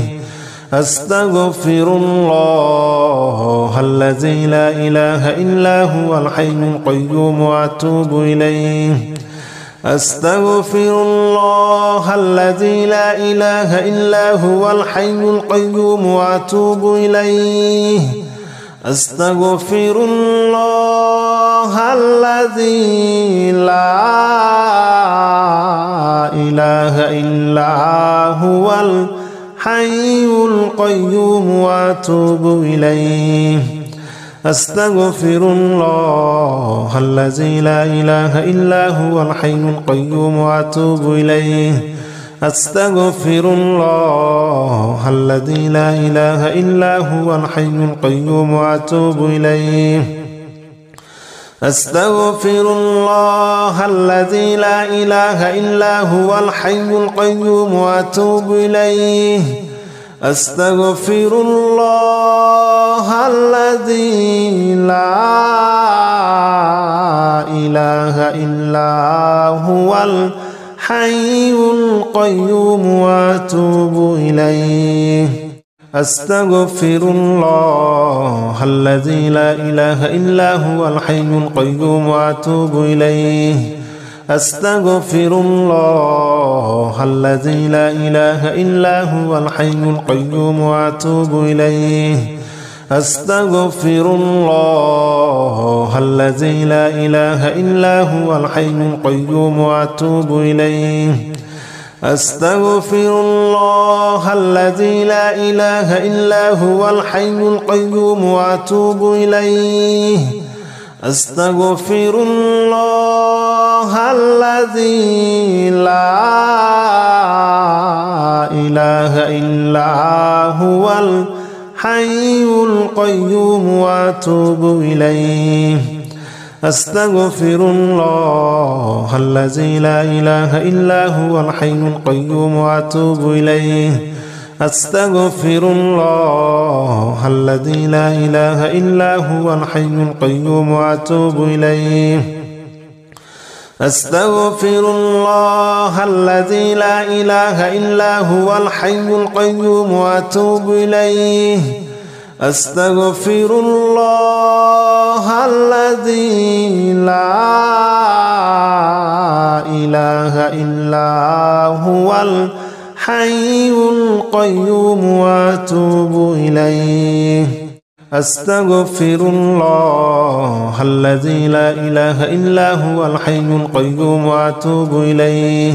أستغفر الله الذي لا إله إلا هو الحي القيوم وأتوب إليه أستغفر الله الذي لا إله إلا هو الحي القيوم وأتوب إليه أستغفر الله الذي لا إله إلا هو الحي القيوم وأتوب إليه أستغفر الله الذي لا إله إلا هو الحي القيوم وأتوب إليه أستغفر الله الذي لا إله إلا هو الحي القيوم وأتوب إليه أستغفر الله الذي لا إله إلا هو الحي القيوم وأتوب إليه أستغفر الله الذي لا إله إلا هو الحي القيوم وأتوب إليه أستغفر الله الذي لا إله إلا هو الحي القيوم وأتوب إليه أستغفر الله الذي لا إله إلا هو الحي القيوم وأتوب إليه أستغفر الله الذي لا إله إلا هو الحي القيوم وأتوب إليه أستغفر الله الذي لا إله إلا هو الحي القيوم وأتوب إليه أستغفر الله الذي لا إله إلا هو الحي القيوم وأتوب إليه أستغفر الله الذي لا إله إلا هو الحي القيوم وأتوب إليه أستغفر الله الذي لا إله إلا هو الحي القيوم وأتوب إليه أستغفر الله الذي لا إله إلا هو الحي القيوم وأتوب إليه أستغفر الله الذي لا إله إلا هو الحي الحي القيوم وأتوب إليه أستغفر الله الذي لا إله إلا هو الحي القيوم وأتوب إليه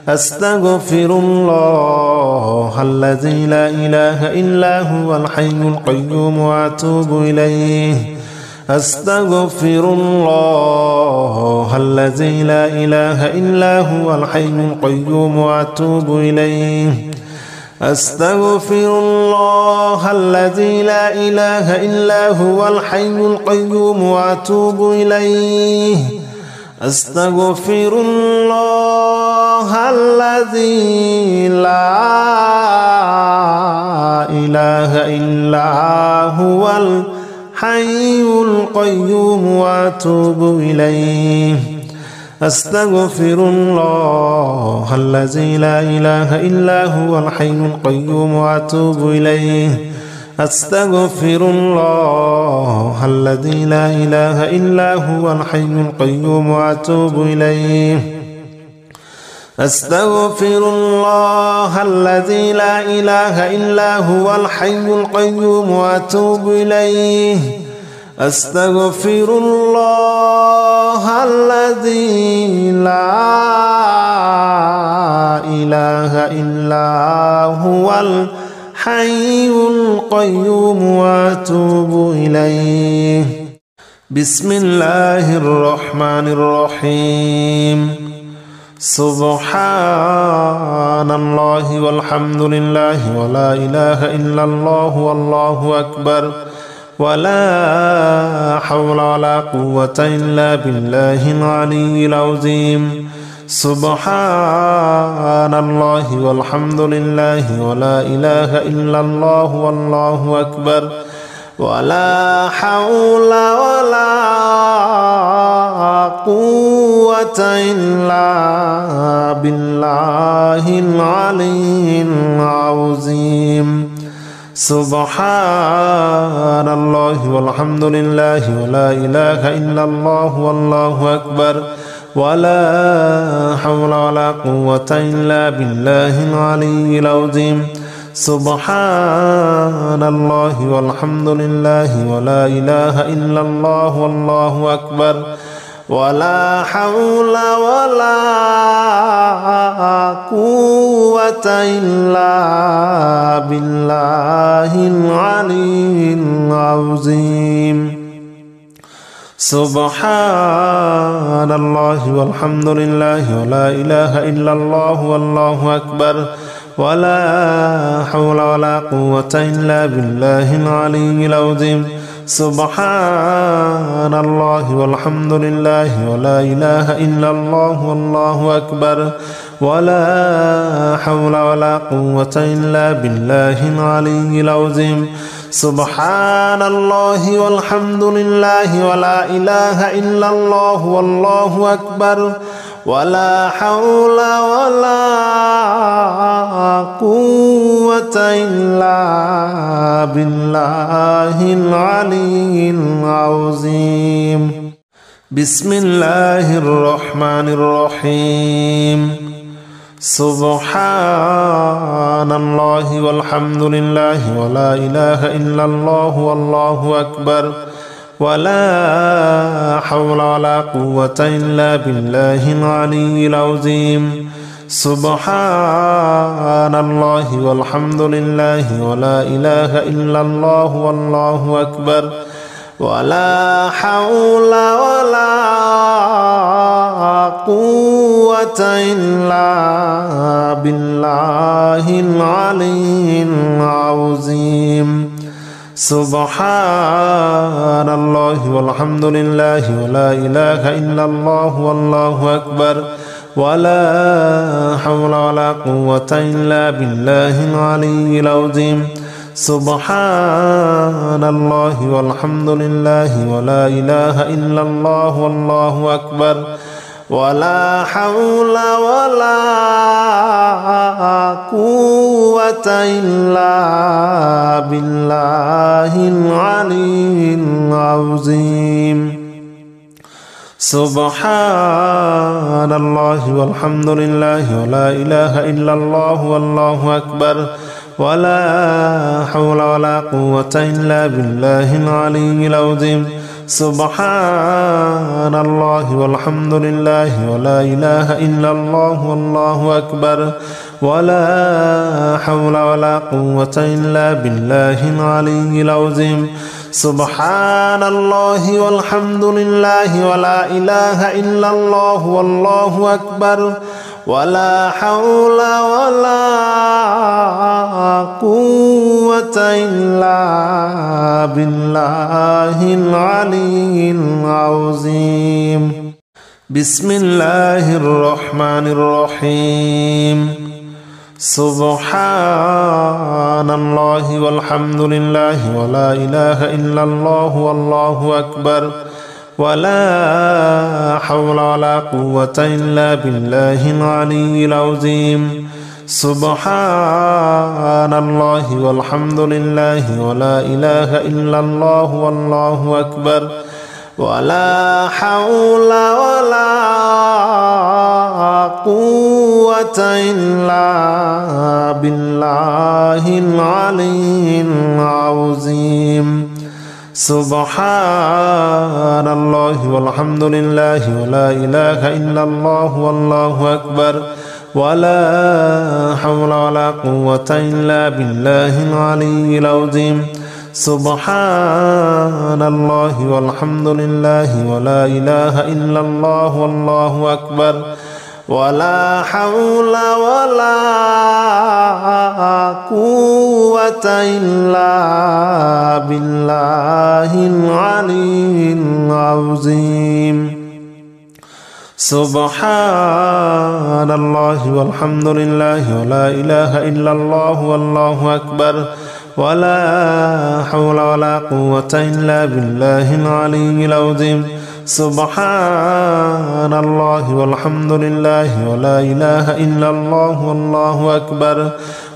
أستغفر الله الذي لا إله إلا هو الحي القيوم وأتوب إليه أستغفر الله الذي لا إله إلا هو الحي القيوم وأتوب إليه أستغفر الله الذي لا إله إلا هو الحي القيوم وأتوب إليه أستغفر الله الذي لا إله إلا هو الحي القيوم وأتوب إليه أستغفر الله الذي لا إله إلا هو الحي القيوم وأتوب إليه أستغفر الله الذي لا إله إلا هو الحي القيوم وأتوب إليه أستغفر الله الذي لا إله إلا هو الحي القيوم وأتوب إليه أستغفر الله الذي لا إله إلا هو الحي القيوم وأتوب إليه بسم الله الرحمن الرحيم سبحان الله والحمد لله ولا إله إلا الله والله أكبر ولا حول ولا قوة إلا بالله العلي العظيم سبحان الله والحمد لله ولا إله إلا الله والله أكبر ولا حول ولا قوة إلا بالله العلي العظيم سبحان الله والحمد لله ولا إله إلا الله والله أكبر ولا حول ولا قوة إلا بالله العلي العظيم سبحان الله والحمد لله ولا إله إلا الله والله أكبر ولا حول ولا قوة إلا بالله العلي العظيم سبحان الله والحمد لله ولا إله إلا الله والله أكبر ولا حول ولا قوة إلا بالله العلي العظيم سبحان الله والحمد لله ولا إله إلا الله والله أكبر ولا حول ولا قوة إلا بالله العلي العظيم سبحان الله والحمد لله ولا إله إلا الله والله أكبر ولا حول ولا قوة إلا بالله العلي العظيم بسم الله الرحمن الرحيم سبحان الله والحمد لله ولا إله إلا الله والله أكبر ولا حول ولا قوة إلا بالله العلي العظيم سبحان الله والحمد لله ولا إله إلا الله والله أكبر ولا حول ولا قوة إلا بالله العلي العظيم سبحان الله والحمد لله ولا إله إلا الله والله أكبر ولا حول ولا قوة إلا بالله العلي العظيم سبحان الله والحمد لله ولا إله إلا الله والله أكبر ولا حول ولا قوة إلا بالله العلي العظيم سبحان الله والحمد لله ولا إله إلا الله والله أكبر ولا حول ولا قوة إلا بالله العلي العظيم سبحان الله والحمد لله ولا إله إلا الله والله أكبر ولا حول ولا قوة إلا بالله العلي العظيم سبحان الله والحمد لله ولا إله إلا الله والله أكبر ولا حول ولا قوة إلا بالله العلي العظيم بسم الله الرحمن الرحيم سبحان الله والحمد لله ولا إله إلا الله والله أكبر ولا حول ولا قوة إلا بالله العلي العظيم سبحان الله والحمد لله ولا إله إلا الله والله أكبر ولا حول ولا قوة إلا بالله العلي العظيم سبحان الله والحمد لله ولا إله إلا الله والله أكبر ولا حول ولا قوة إلا بالله العلي العظيم سبحان الله والحمد لله ولا إله إلا الله والله أكبر ولا حول ولا قوة إلا بالله العلي العظيم سبحان الله والحمد لله ولا إله إلا الله والله أكبر ولا حول ولا قوة إلا بالله العلي العظيم سبحان الله والحمد لله ولا إله إلا الله والله أكبر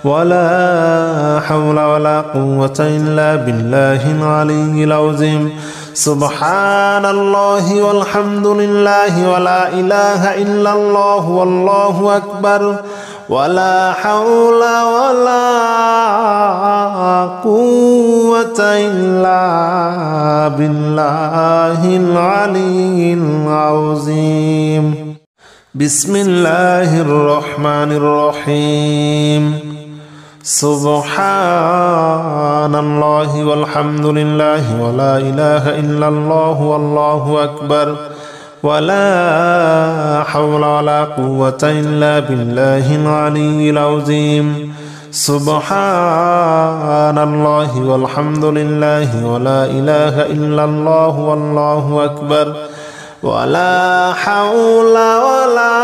ولا حول ولا قوة إلا بالله العلي العظيم سبحان الله والحمد لله ولا إله إلا الله والله أكبر ولا حول ولا قوة إلا بالله العلي العظيم بسم الله الرحمن الرحيم سبحان الله والحمد لله ولا إله إلا الله والله أكبر ولا حول ولا قوة إلا بالله العلي العظيم سبحان الله والحمد لله ولا إله إلا الله والله أكبر ولا حول ولا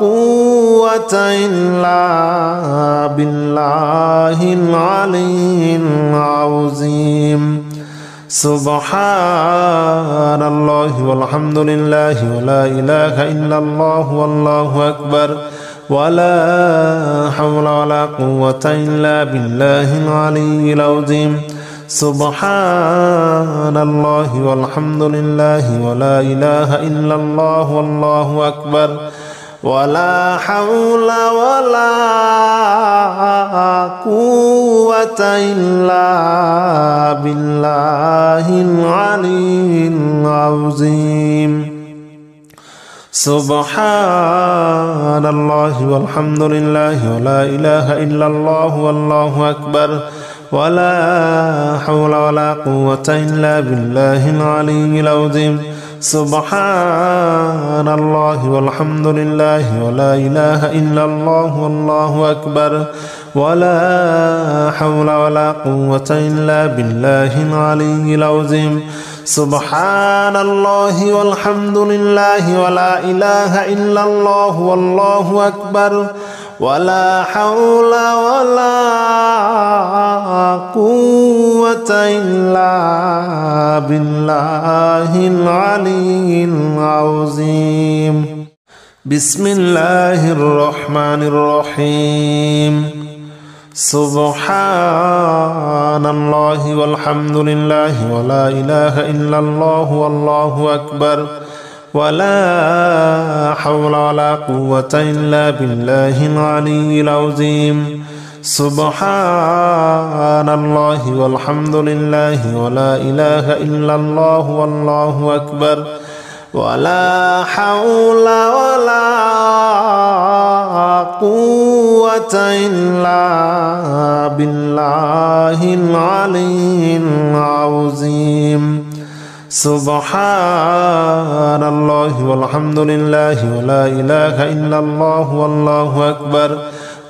قوة إلا بالله العلي العظيم سبحان الله والحمد لله ولا إله إلا الله والله أكبر ولا حول ولا قوة إلا بالله العلي العظيم سبحان الله والحمد لله ولا إله إلا الله والله أكبر ولا حول ولا قوة إلا بالله العلي العظيم سبحان الله والحمد لله ولا إله إلا الله والله أكبر ولا حول ولا قوة إلا بالله العلي العظيم سبحان الله والحمد لله ولا إله إلا الله والله أكبر ولا حول ولا قوة إلا بالله العلي العظيم سبحان الله والحمد لله ولا إله إلا الله والله أكبر ولا حول ولا قوة إلا بالله العلي العظيم بسم الله الرحمن الرحيم سبحان الله والحمد لله ولا إله إلا الله والله أكبر ولا حول ولا قوة إلا بالله العلي العظيم سبحان الله والحمد لله ولا إله إلا الله والله أكبر ولا حول ولا قوة إلا بالله العلي العظيم سبحان الله والحمد لله ولا إله إلا الله والله أكبر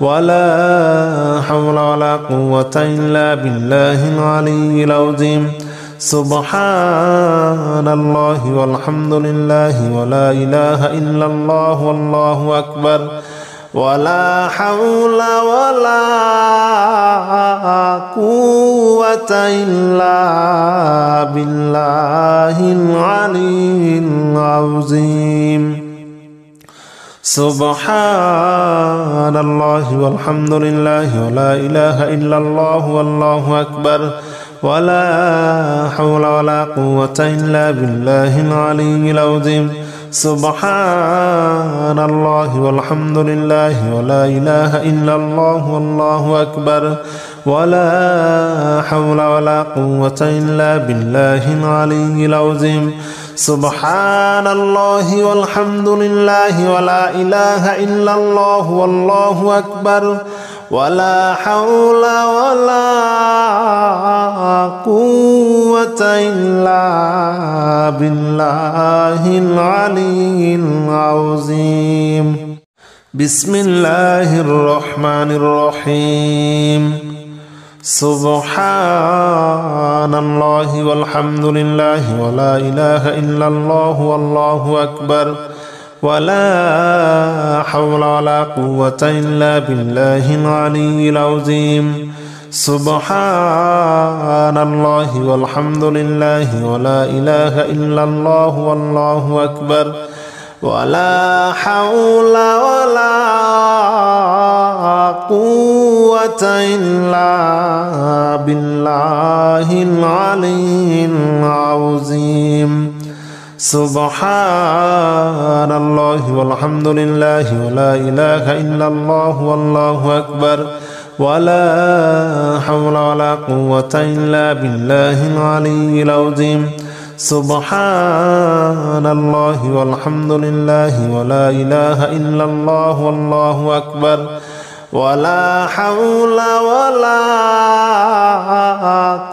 ولا حول ولا قوة إلا بالله العلي العظيم سبحان الله والحمد لله ولا إله إلا الله والله أكبر ولا حول ولا قوة إلا بالله العلي العظيم سبحان الله والحمد لله ولا إله إلا الله والله أكبر ولا حول ولا قوة إلا بالله العلي العظيم سبحان الله والحمد لله ولا إله إلا الله والله أكبر ولا حول ولا قوة إلا بالله العلي العظيم سبحان الله والحمد لله ولا إله إلا الله والله أكبر ولا حول ولا قوة إلا بالله العلي العظيم بسم الله الرحمن الرحيم سبحان الله والحمد لله ولا إله إلا الله والله أكبر ولا حول ولا قوة إلا بالله العلي العظيم سبحان الله والحمد لله ولا إله إلا الله والله أكبر ولا حول ولا قوة إلا بالله العلي العظيم سبحان الله والحمد لله ولا إله إلا الله والله أكبر ولا حول ولا قوة إلا بالله العلي العظيم سبحان الله والحمد لله ولا إله إلا الله والله أكبر ولا حول ولا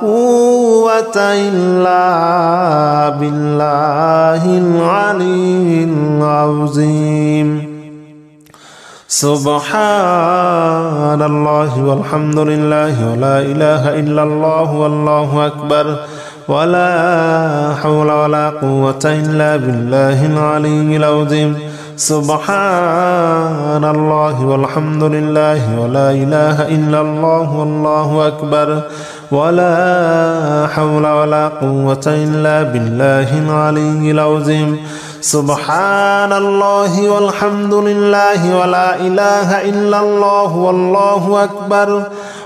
قوة إلا بالله العلي العظيم سبحان الله والحمد لله ولا إله إلا الله والله أكبر ولا حول ولا قوة إلا بالله العلي العظيم سبحان الله والحمد لله ولا إله إلا الله والله أكبر ولا حول ولا قوة إلا بالله العلي العظيم سبحان الله والحمد لله ولا إله إلا الله والله أكبر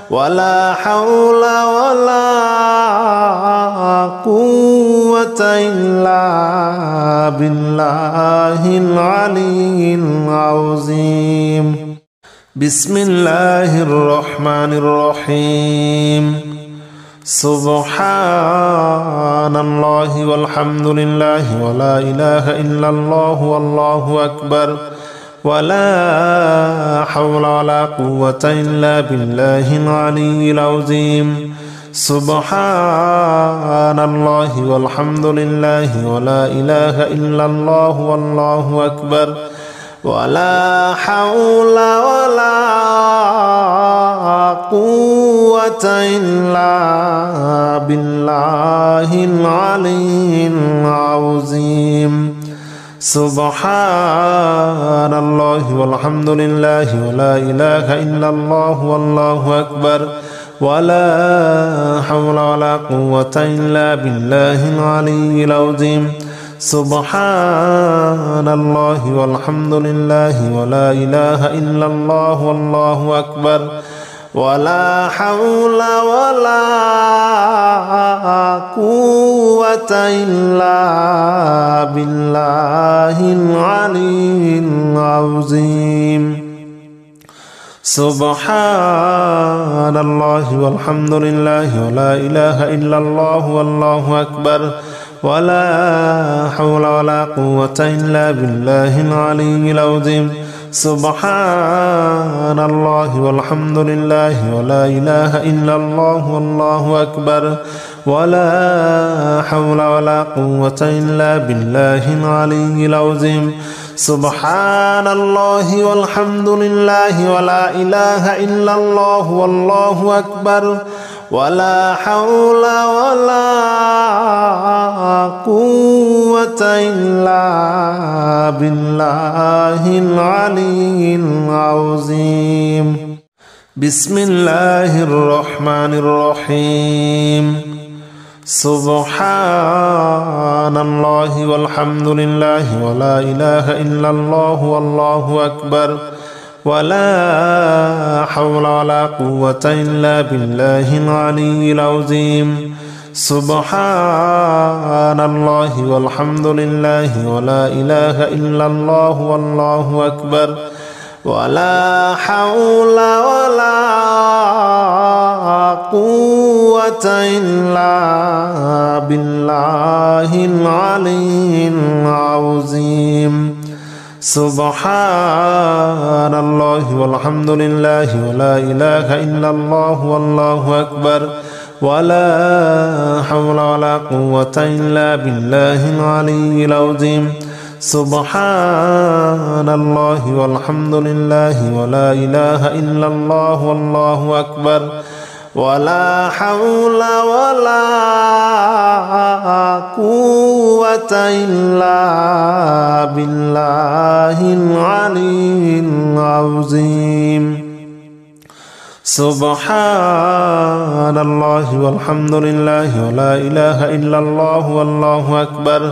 ولا حول ولا قوة إلا بالله العلي العظيم بسم الله الرحمن الرحيم سبحان الله والحمد لله ولا إله إلا الله والله أكبر ولا حول ولا قوة إلا بالله العلي العظيم سبحان الله والحمد لله ولا إله إلا الله والله أكبر ولا حول ولا قوة إلا بالله العلي العظيم سبحان الله والحمد لله ولا إله إلا الله والله أكبر ولا حول ولا قوة إلا بالله العلي العظيم سبحان الله والحمد لله ولا إله إلا الله والله أكبر ولا حول ولا قوة إلا بالله العلي العظيم سبحان الله والحمد لله ولا إله إلا الله والله أكبر ولا حول ولا قوة إلا بالله العلي العظيم سبحان الله والحمد لله ولا إله إلا الله والله أكبر ولا حول ولا قوة إلا بالله العلي العظيم سبحان الله والحمد لله ولا إله إلا الله والله أكبر ولا حول ولا قوة إلا بالله العلي العظيم بسم الله الرحمن الرحيم سبحان الله والحمد لله ولا إله إلا الله والله أكبر ولا حول ولا قوة إلا بالله العلي العظيم سبحان الله والحمد لله ولا إله إلا الله والله أكبر ولا حول ولا قوة إلا بالله العلي العظيم سبحان الله والحمد لله ولا إله إلا الله والله أكبر ولا حول ولا قوة إلا بالله العلي العظيم سبحان الله والحمد لله ولا إله إلا الله والله أكبر ولا حول ولا قوة إلا بالله العلي العظيم سبحان الله والحمد لله ولا إله إلا الله والله أكبر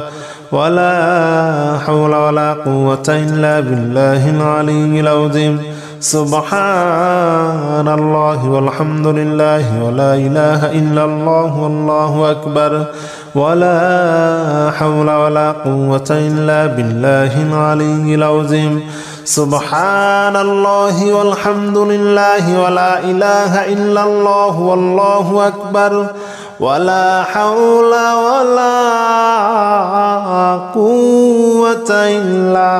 ولا حول ولا قوة إلا بالله العلي العظيم سبحان الله والحمد لله ولا إله إلا الله والله أكبر ولا حول ولا قوة إلا بالله العلي العظيم سبحان الله والحمد لله ولا إله إلا الله والله أكبر ولا حول ولا قوة إلا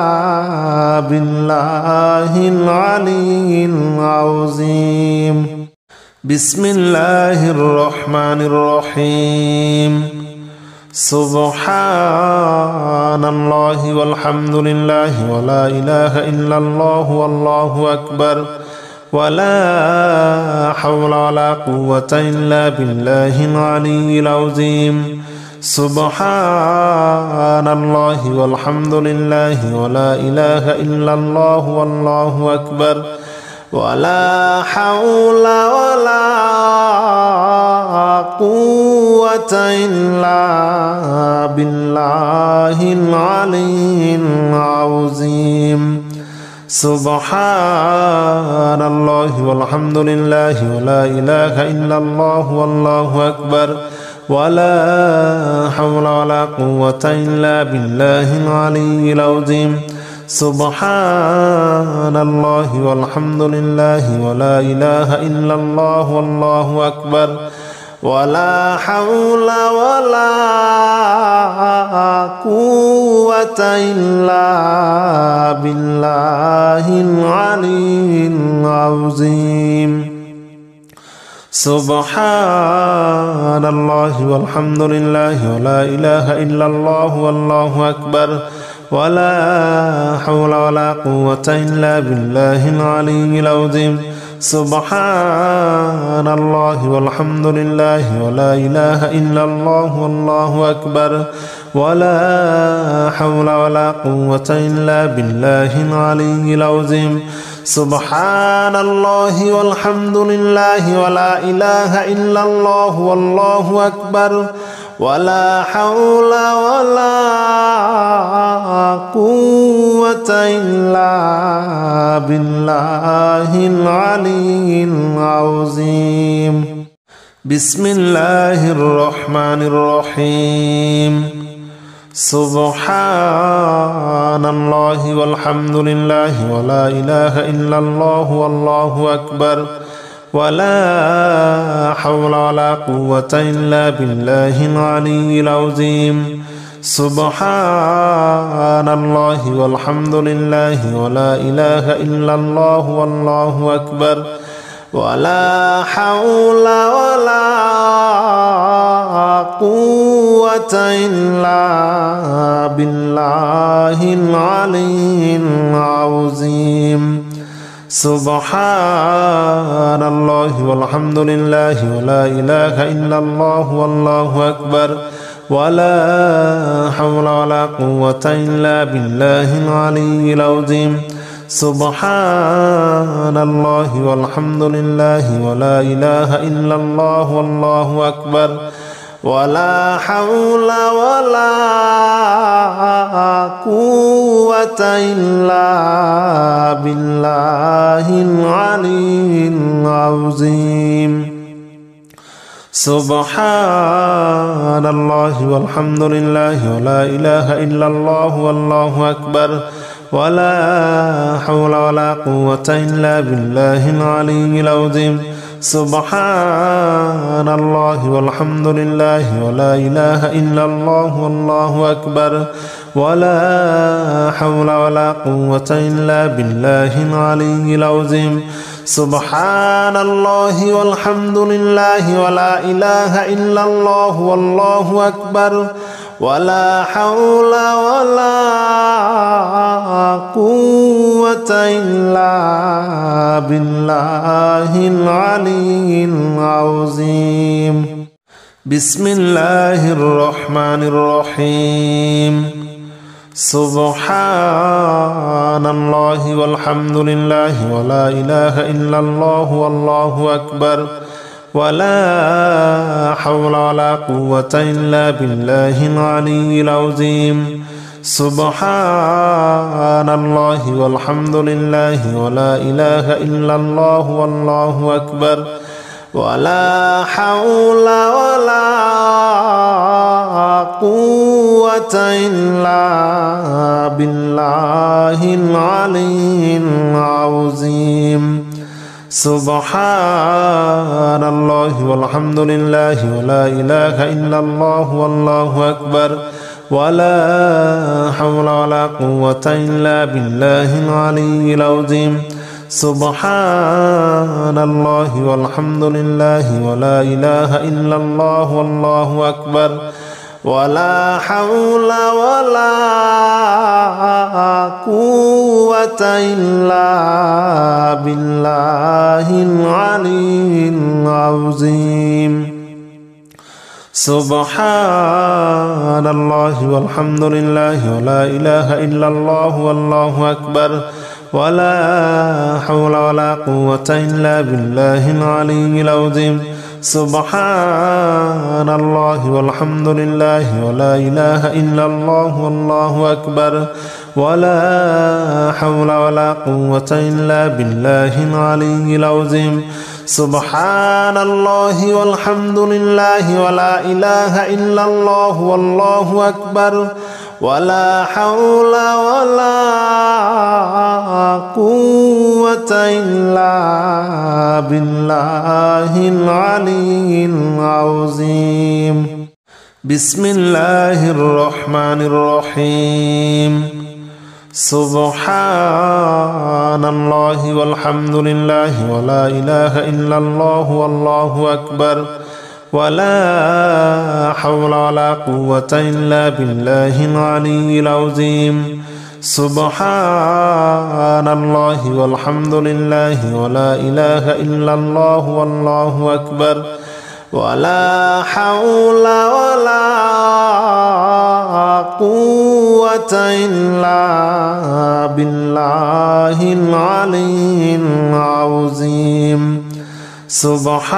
بالله العلي العظيم بسم الله الرحمن الرحيم سبحان الله والحمد لله ولا إله إلا الله والله أكبر ولا حول ولا قوة إلا بالله العلي العظيم سبحان الله والحمد لله ولا إله إلا الله والله أكبر ولا حول ولا قوة إلا بالله العلي العظيم سبحان الله والحمد لله ولا إله إلا الله والله أكبر ولا حول ولا قوة إلا بالله العلي العظيم سبحان الله والحمد لله ولا إله إلا الله والله أكبر ولا حول ولا قوة إلا بالله العلي العظيم سبحان الله والحمد لله ولا إله إلا الله والله أكبر ولا حول ولا قوة إلا بالله العلي العظيم سبحان الله والحمد لله ولا إله إلا الله والله أكبر ولا حول ولا قوة إلا بالله العلي العظيم سبحان الله والحمد لله ولا إله إلا الله والله أكبر ولا حول ولا قوة إلا بالله العلي العظيم بسم الله الرحمن الرحيم سبحان الله والحمد لله ولا إله إلا الله والله أكبر ولا حول ولا قوة إلا بالله العلي العظيم سبحان الله والحمد لله ولا إله إلا الله والله أكبر ولا حول ولا قوة إلا بالله العلي العظيم سبحان الله والحمد لله ولا إله إلا الله والله أكبر ولا حول ولا قوة إلا بالله العلي العظيم سبحان الله والحمد لله ولا إله إلا الله والله أكبر ولا حول ولا قوة إلا بالله العلي العظيم سبحان الله والحمد لله ولا إله إلا الله والله أكبر ولا حول ولا قوة إلا بالله العلي العظيم سبحان الله والحمد لله ولا إله إلا الله والله أكبر ولا حول ولا قوة إلا بالله العلي العظيم سبحان الله والحمد لله ولا إله إلا الله والله أكبر ولا حول ولا قوة إلا بالله العلي العظيم بسم الله الرحمن الرحيم سبحان الله والحمد لله ولا إله إلا الله والله أكبر ولا حول ولا قوة إلا بالله العلي العظيم سبحان الله والحمد لله ولا إله إلا الله والله أكبر ولا حول ولا قوة إلا بالله العلي العظيم سبحان الله والحمد لله ولا إله إلا الله والله أكبر ولا حول ولا قوة إلا بالله العلي العظيم سبحان الله والحمد لله ولا إله إلا الله والله أكبر ولا حول ولا قوة إلا بالله العلي العظيم سبحان الله والحمد لله ولا إله إلا الله والله أكبر ولا حول ولا قوة إلا بالله العلي العظيم سبحان الله والحمد لله ولا إله إلا الله والله أكبر ولا حول ولا قوة إلا بالله العلي العظيم سبحان الله والحمد لله ولا إله إلا الله والله أكبر ولا حول ولا قوة إلا بالله العلي العظيم بسم الله الرحمن الرحيم سبحان الله والحمد لله ولا إله إلا الله والله أكبر ولا حول ولا قوة إلا بالله العلي العظيم سبحان الله والحمد لله ولا إله إلا الله والله أكبر ولا حول ولا قوة إلا بالله العلي العظيم سبحان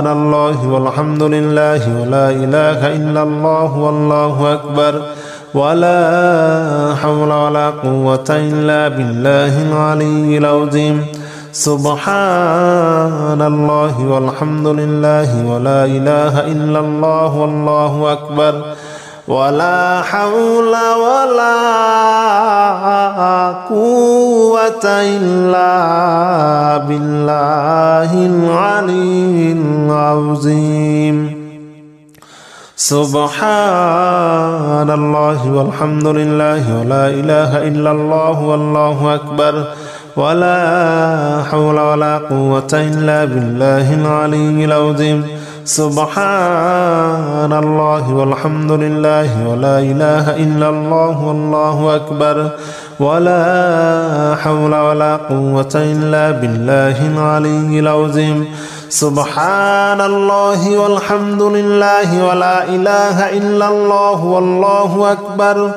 الله والحمد لله ولا إله إلا الله والله أكبر ولا حول ولا قوة إلا بالله العلي العظيم سبحان الله والحمد لله ولا إله إلا الله والله أكبر ولا حول ولا قوة إلا بالله العلي العظيم سبحان الله والحمد لله ولا إله إلا الله والله أكبر ولا حول ولا قوة إلا بالله العلي العظيم سبحان الله والحمد لله ولا إله إلا الله والله أكبر ولا حول ولا قوة إلا بالله العلي العظيم سبحان الله والحمد لله ولا إله إلا الله والله أكبر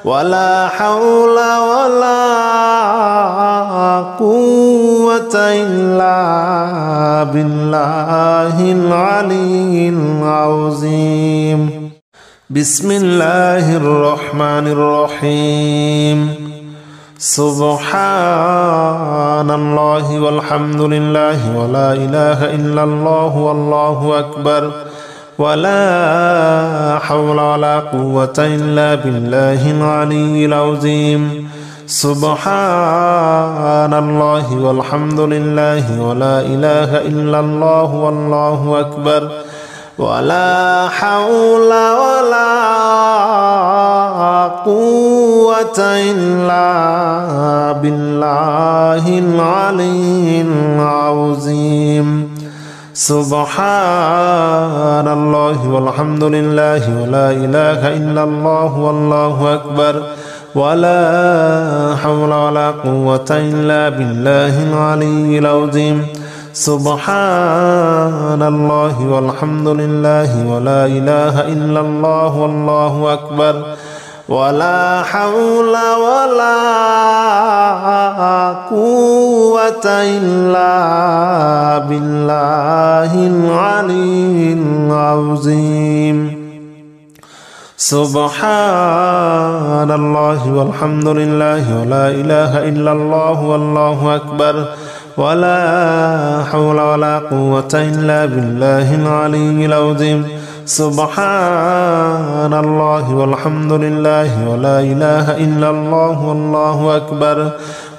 ولا حول ولا قوة إلا بالله العلي العظيم بسم الله الرحمن الرحيم سبحان الله والحمد لله ولا إله إلا الله والله أكبر ولا حول ولا قوة إلا بالله العلي العظيم سبحان الله والحمد لله ولا إله إلا الله والله أكبر ولا حول ولا قوة إلا بالله العلي العظيم سبحان الله والحمد لله ولا إله إلا الله والله أكبر ولا حول ولا قوة إلا بالله العلي العظيم سبحان الله والحمد لله ولا إله إلا الله والله أكبر ولا حول ولا قوة إلا بالله العلي العظيم سبحان الله والحمد لله ولا إله إلا الله والله أكبر ولا حول ولا قوة إلا بالله العلي العظيم سبحان الله والحمد لله ولا إله إلا الله والله أكبر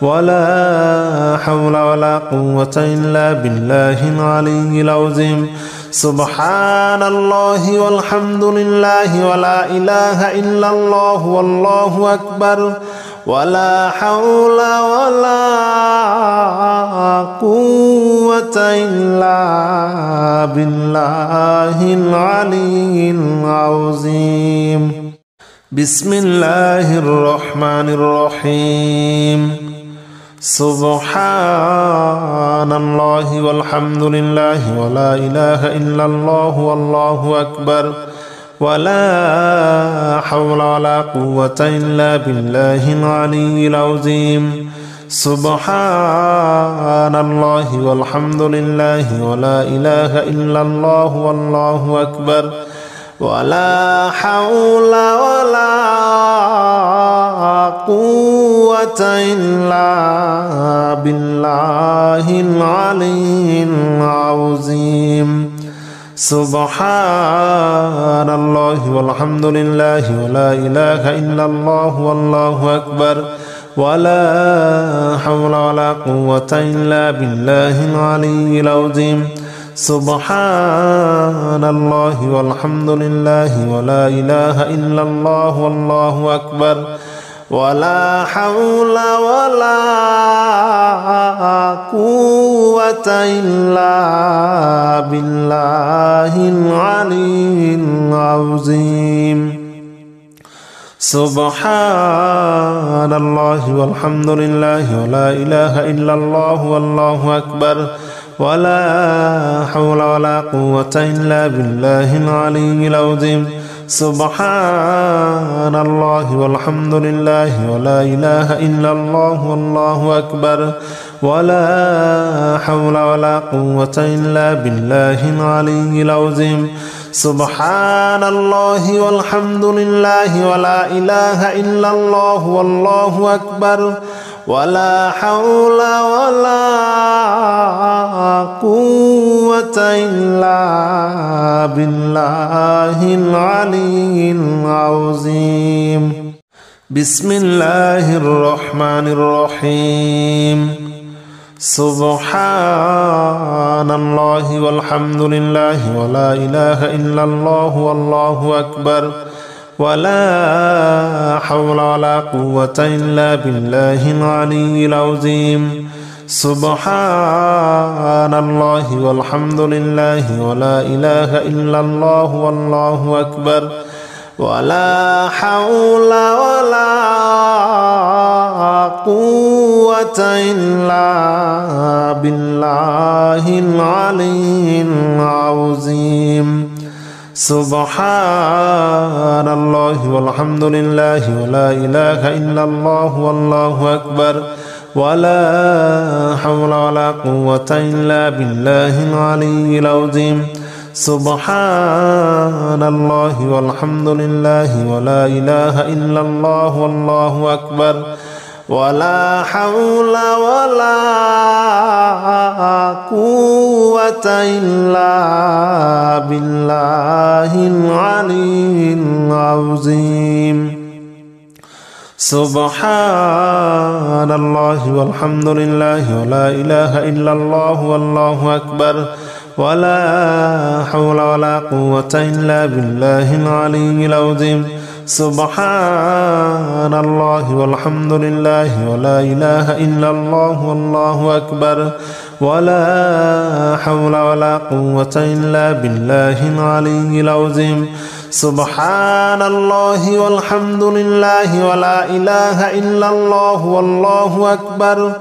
ولا حول ولا قوة إلا بالله العلي العظيم سبحان الله والحمد لله ولا إله إلا الله والله أكبر ولا حول ولا قوة إلا بالله العلي العظيم بسم الله الرحمن الرحيم سبحان الله والحمد لله ولا إله إلا الله والله أكبر ولا حول ولا قوة إلا بالله العلي العظيم سبحان الله والحمد لله ولا إله إلا الله والله أكبر ولا حول ولا قوة إلا بالله العلي العظيم سبحان الله والحمد لله ولا إله إلا الله والله أكبر ولا حول ولا قوة إلا بالله العلي العظيم سبحان الله والحمد لله ولا إله إلا الله والله أكبر ولا حول ولا قوة إلا بالله العلي العظيم سبحان الله والحمد لله ولا إله إلا الله والله أكبر ولا حول ولا قوة إلا بالله العلي العظيم سبحان الله والحمد لله ولا إله إلا الله والله أكبر ولا حول ولا قوة إلا بالله العلي العظيم سبحان الله والحمد لله ولا إله إلا الله والله أكبر ولا حول ولا قوة إلا بالله العلي العظيم بسم الله الرحمن الرحيم سبحان الله والحمد لله ولا إله إلا الله والله أكبر ولا حول ولا قوة إلا بالله العلي العظيم سبحان الله والحمد لله ولا إله إلا الله والله أكبر ولا حول ولا قوة إلا بالله العلي العظيم سبحان الله والحمد لله ولا إله إلا الله والله أكبر ولا حول ولا قوة إلا بالله العلي العظيم سبحان الله والحمد لله ولا إله إلا الله والله أكبر ولا حول ولا قوة إلا بالله العلي العظيم سبحان الله والحمد لله ولا إله إلا الله والله أكبر ولا حول ولا قوة إلا بالله العلي العظيم سبحان الله والحمد لله ولا إله إلا الله والله أكبر ولا حول ولا قوة إلا بالله العلي العظيم سبحان الله والحمد لله ولا إله إلا الله والله أكبر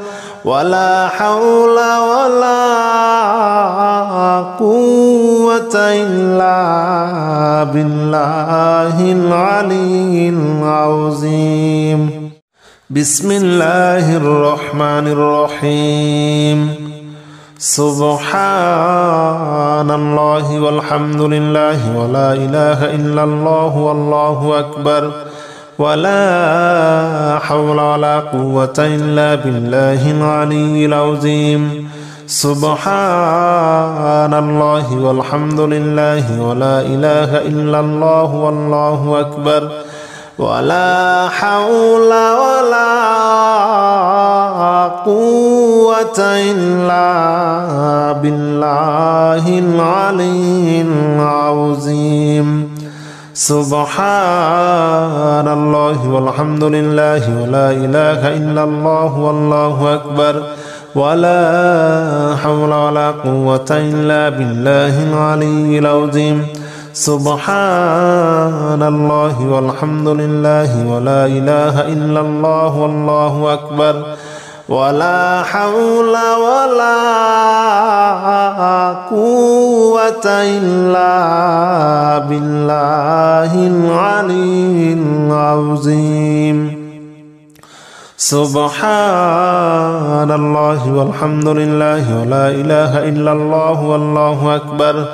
ولا حول ولا قوة إلا بالله العلي العظيم بسم الله الرحمن الرحيم سبحان الله والحمد لله ولا إله إلا الله والله أكبر ولا حول ولا قوة إلا بالله العلي العظيم سبحان الله والحمد لله ولا إله إلا الله والله أكبر ولا حول ولا قوة إلا بالله العلي العظيم سبحان الله والحمد لله ولا إله إلا الله والله أكبر ولا حول ولا قوة إلا بالله العلي العظيم سبحان الله والحمد لله ولا إله إلا الله والله أكبر ولا حول ولا قوة إلا بالله العلي العظيم سبحان الله والحمد لله ولا إله إلا الله والله أكبر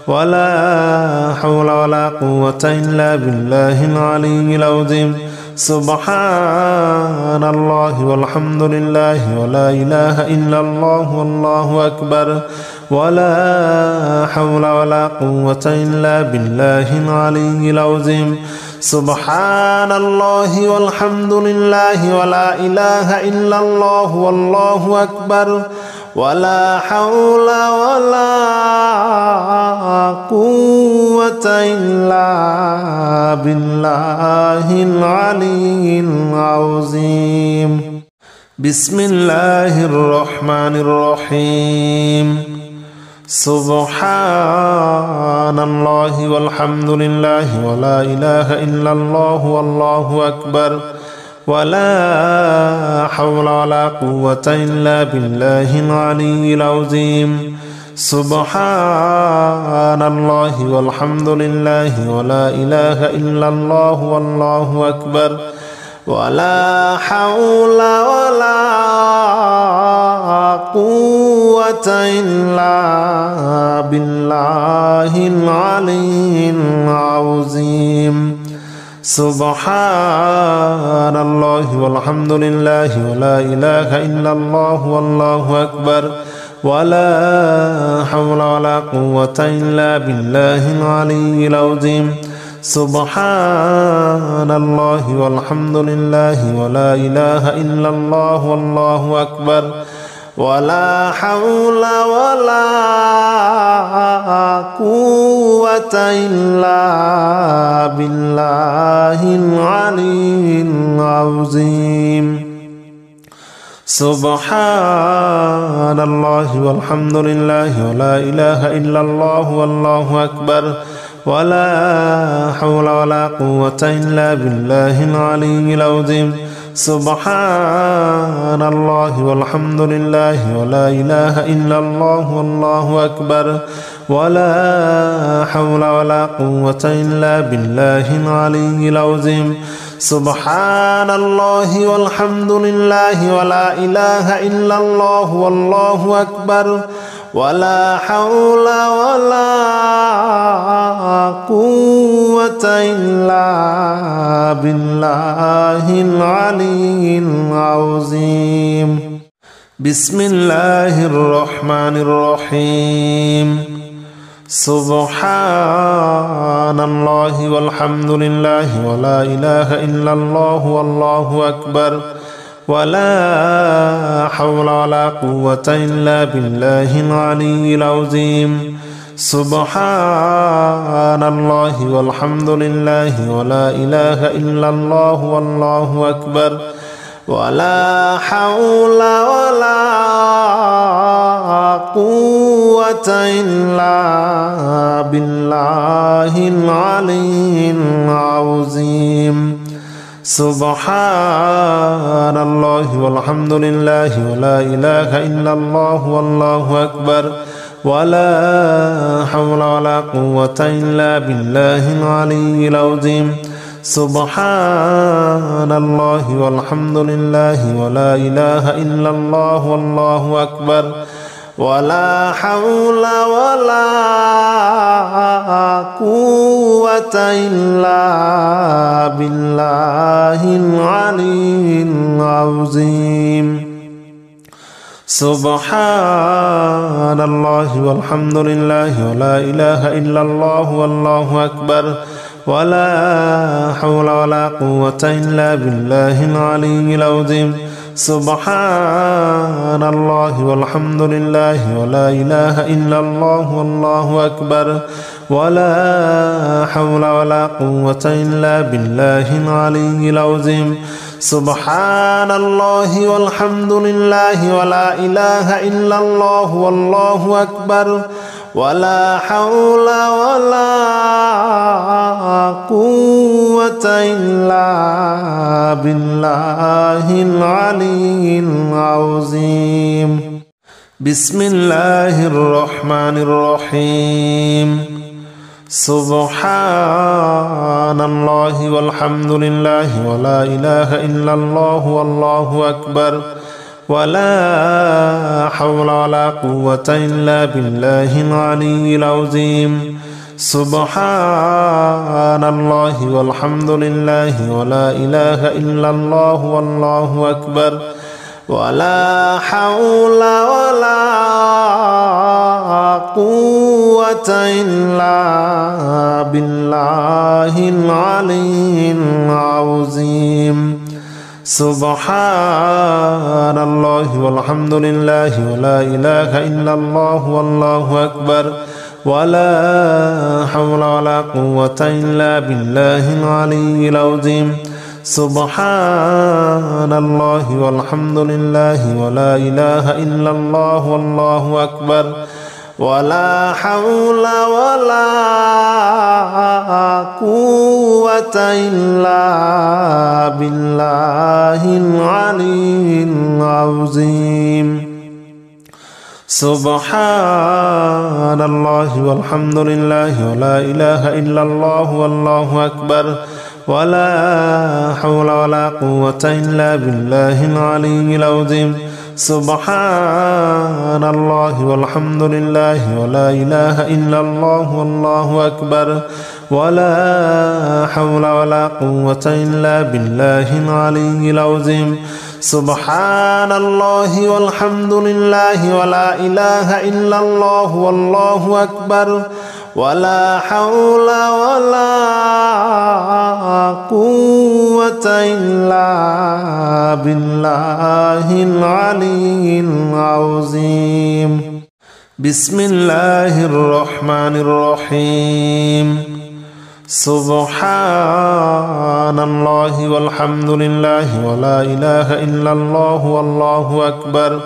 ولا حول ولا قوة إلا بالله العلي العظيم سبحان الله والحمد لله ولا إله إلا الله والله أكبر ولا حول ولا قوة إلا بالله العلي العظيم سبحان الله والحمد لله ولا إله إلا الله والله أكبر ولا حول ولا قوة إلا بالله العلي العظيم بسم الله الرحمن الرحيم سبحان الله والحمد لله ولا إله إلا الله والله أكبر ولا حول ولا قوة إلا بالله العلي العظيم سبحان الله والحمد لله ولا إله إلا الله والله أكبر ولا حول ولا قوة إلا بالله العلي العظيم سبحان الله والحمد لله ولا إله إلا الله والله أكبر ولا حول ولا قوة إلا بالله العلي العظيم سبحان الله والحمد لله ولا إله إلا الله والله أكبر ولا حول ولا قوة إلا بالله العلي العظيم سبحان الله والحمد لله ولا إله إلا الله والله أكبر ولا حول ولا قوة إلا بالله العلي العظيم سبحان الله والحمد لله ولا إله إلا الله والله أكبر ولا حول ولا قوة إلا بالله العلي العظيم سبحان الله والحمد لله ولا إله إلا الله والله أكبر ولا حول ولا قوة إلا بالله العلي العظيم بسم الله الرحمن الرحيم سبحان الله والحمد لله ولا إله إلا الله والله أكبر ولا حول ولا قوة إلا بالله العلي العظيم سبحان الله والحمد لله ولا إله إلا الله والله أكبر ولا حول ولا قوة إلا بالله العلي العظيم سبحان الله والحمد لله ولا إله إلا الله والله أكبر ولا حول ولا قوة إلا بالله العلي العظيم سبحان الله والحمد لله ولا إله إلا الله والله أكبر ولا حول ولا قوة إلا بالله العلي العظيم سبحان الله والحمد لله ولا إله إلا الله والله أكبر ولا حول ولا قوة إلا بالله العلي العظيم سبحان الله والحمد لله ولا إله إلا الله والله أكبر ولا حول ولا قوة إلا بالله العلي العظيم سبحان الله والحمد لله ولا إله إلا الله والله أكبر ولا حول ولا قوة إلا بالله العلي العظيم بسم الله الرحمن الرحيم سبحان الله والحمد لله ولا إله إلا الله والله أكبر ولا حول ولا قوة إلا بالله العلي العظيم سبحان الله والحمد لله ولا إله إلا الله والله أكبر ولا حول ولا قوة إلا بالله العلي العظيم سبحان الله والحمد لله ولا إله إلا الله والله أكبر ولا حول ولا قوة إلا بالله العلي العظيم سبحان الله والحمد لله ولا إله إلا الله والله أكبر ولا حول ولا قوة إلا بالله العلي العظيم سبحان الله والحمد لله ولا إله إلا الله والله أكبر ولا حول ولا قوة إلا بالله العلي العظيم سبحان الله والحمد لله ولا إله إلا الله والله أكبر ولا حول ولا قوة إلا بالله العلي العظيم سبحان الله والحمد لله ولا إله إلا الله والله أكبر ولا حول ولا قوة إلا بالله العلي العظيم بسم الله الرحمن الرحيم سبحان الله والحمد لله ولا إله إلا الله والله أكبر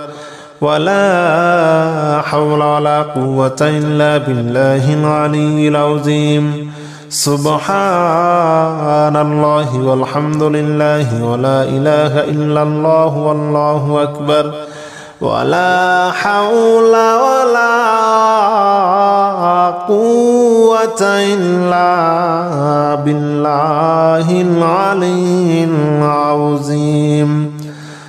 ولا حول ولا قوة إلا بالله العلي العظيم سبحان الله والحمد لله ولا إله إلا الله والله أكبر ولا حول ولا قوة إلا بالله العلي العظيم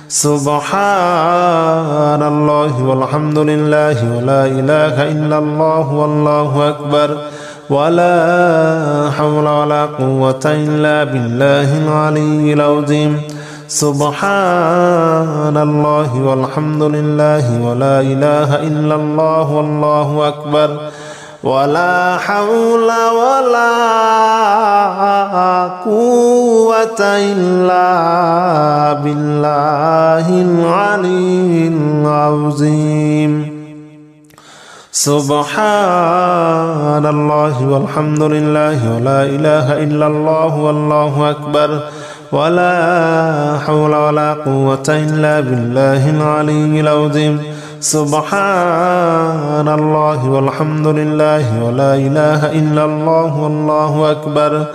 سبحان الله والحمد لله ولا إله إلا الله والله أكبر ولا حول ولا قوة إلا بالله العلي العظيم سبحان الله والحمد لله ولا إله إلا الله والله أكبر ولا حول ولا قوة إلا بالله العلي العظيم سبحان الله والحمد لله ولا إله إلا الله والله أكبر ولا حول ولا قوة إلا بالله العلي العظيم سبحان الله والحمد لله ولا إله إلا الله والله أكبر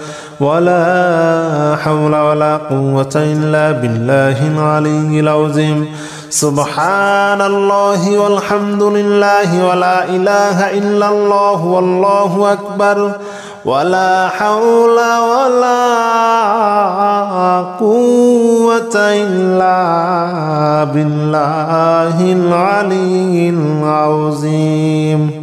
ولا حول ولا قوة إلا بالله العلي العظيم سبحان الله والحمد لله ولا إله إلا الله والله أكبر ولا حول ولا قوة إلا بالله العلي العظيم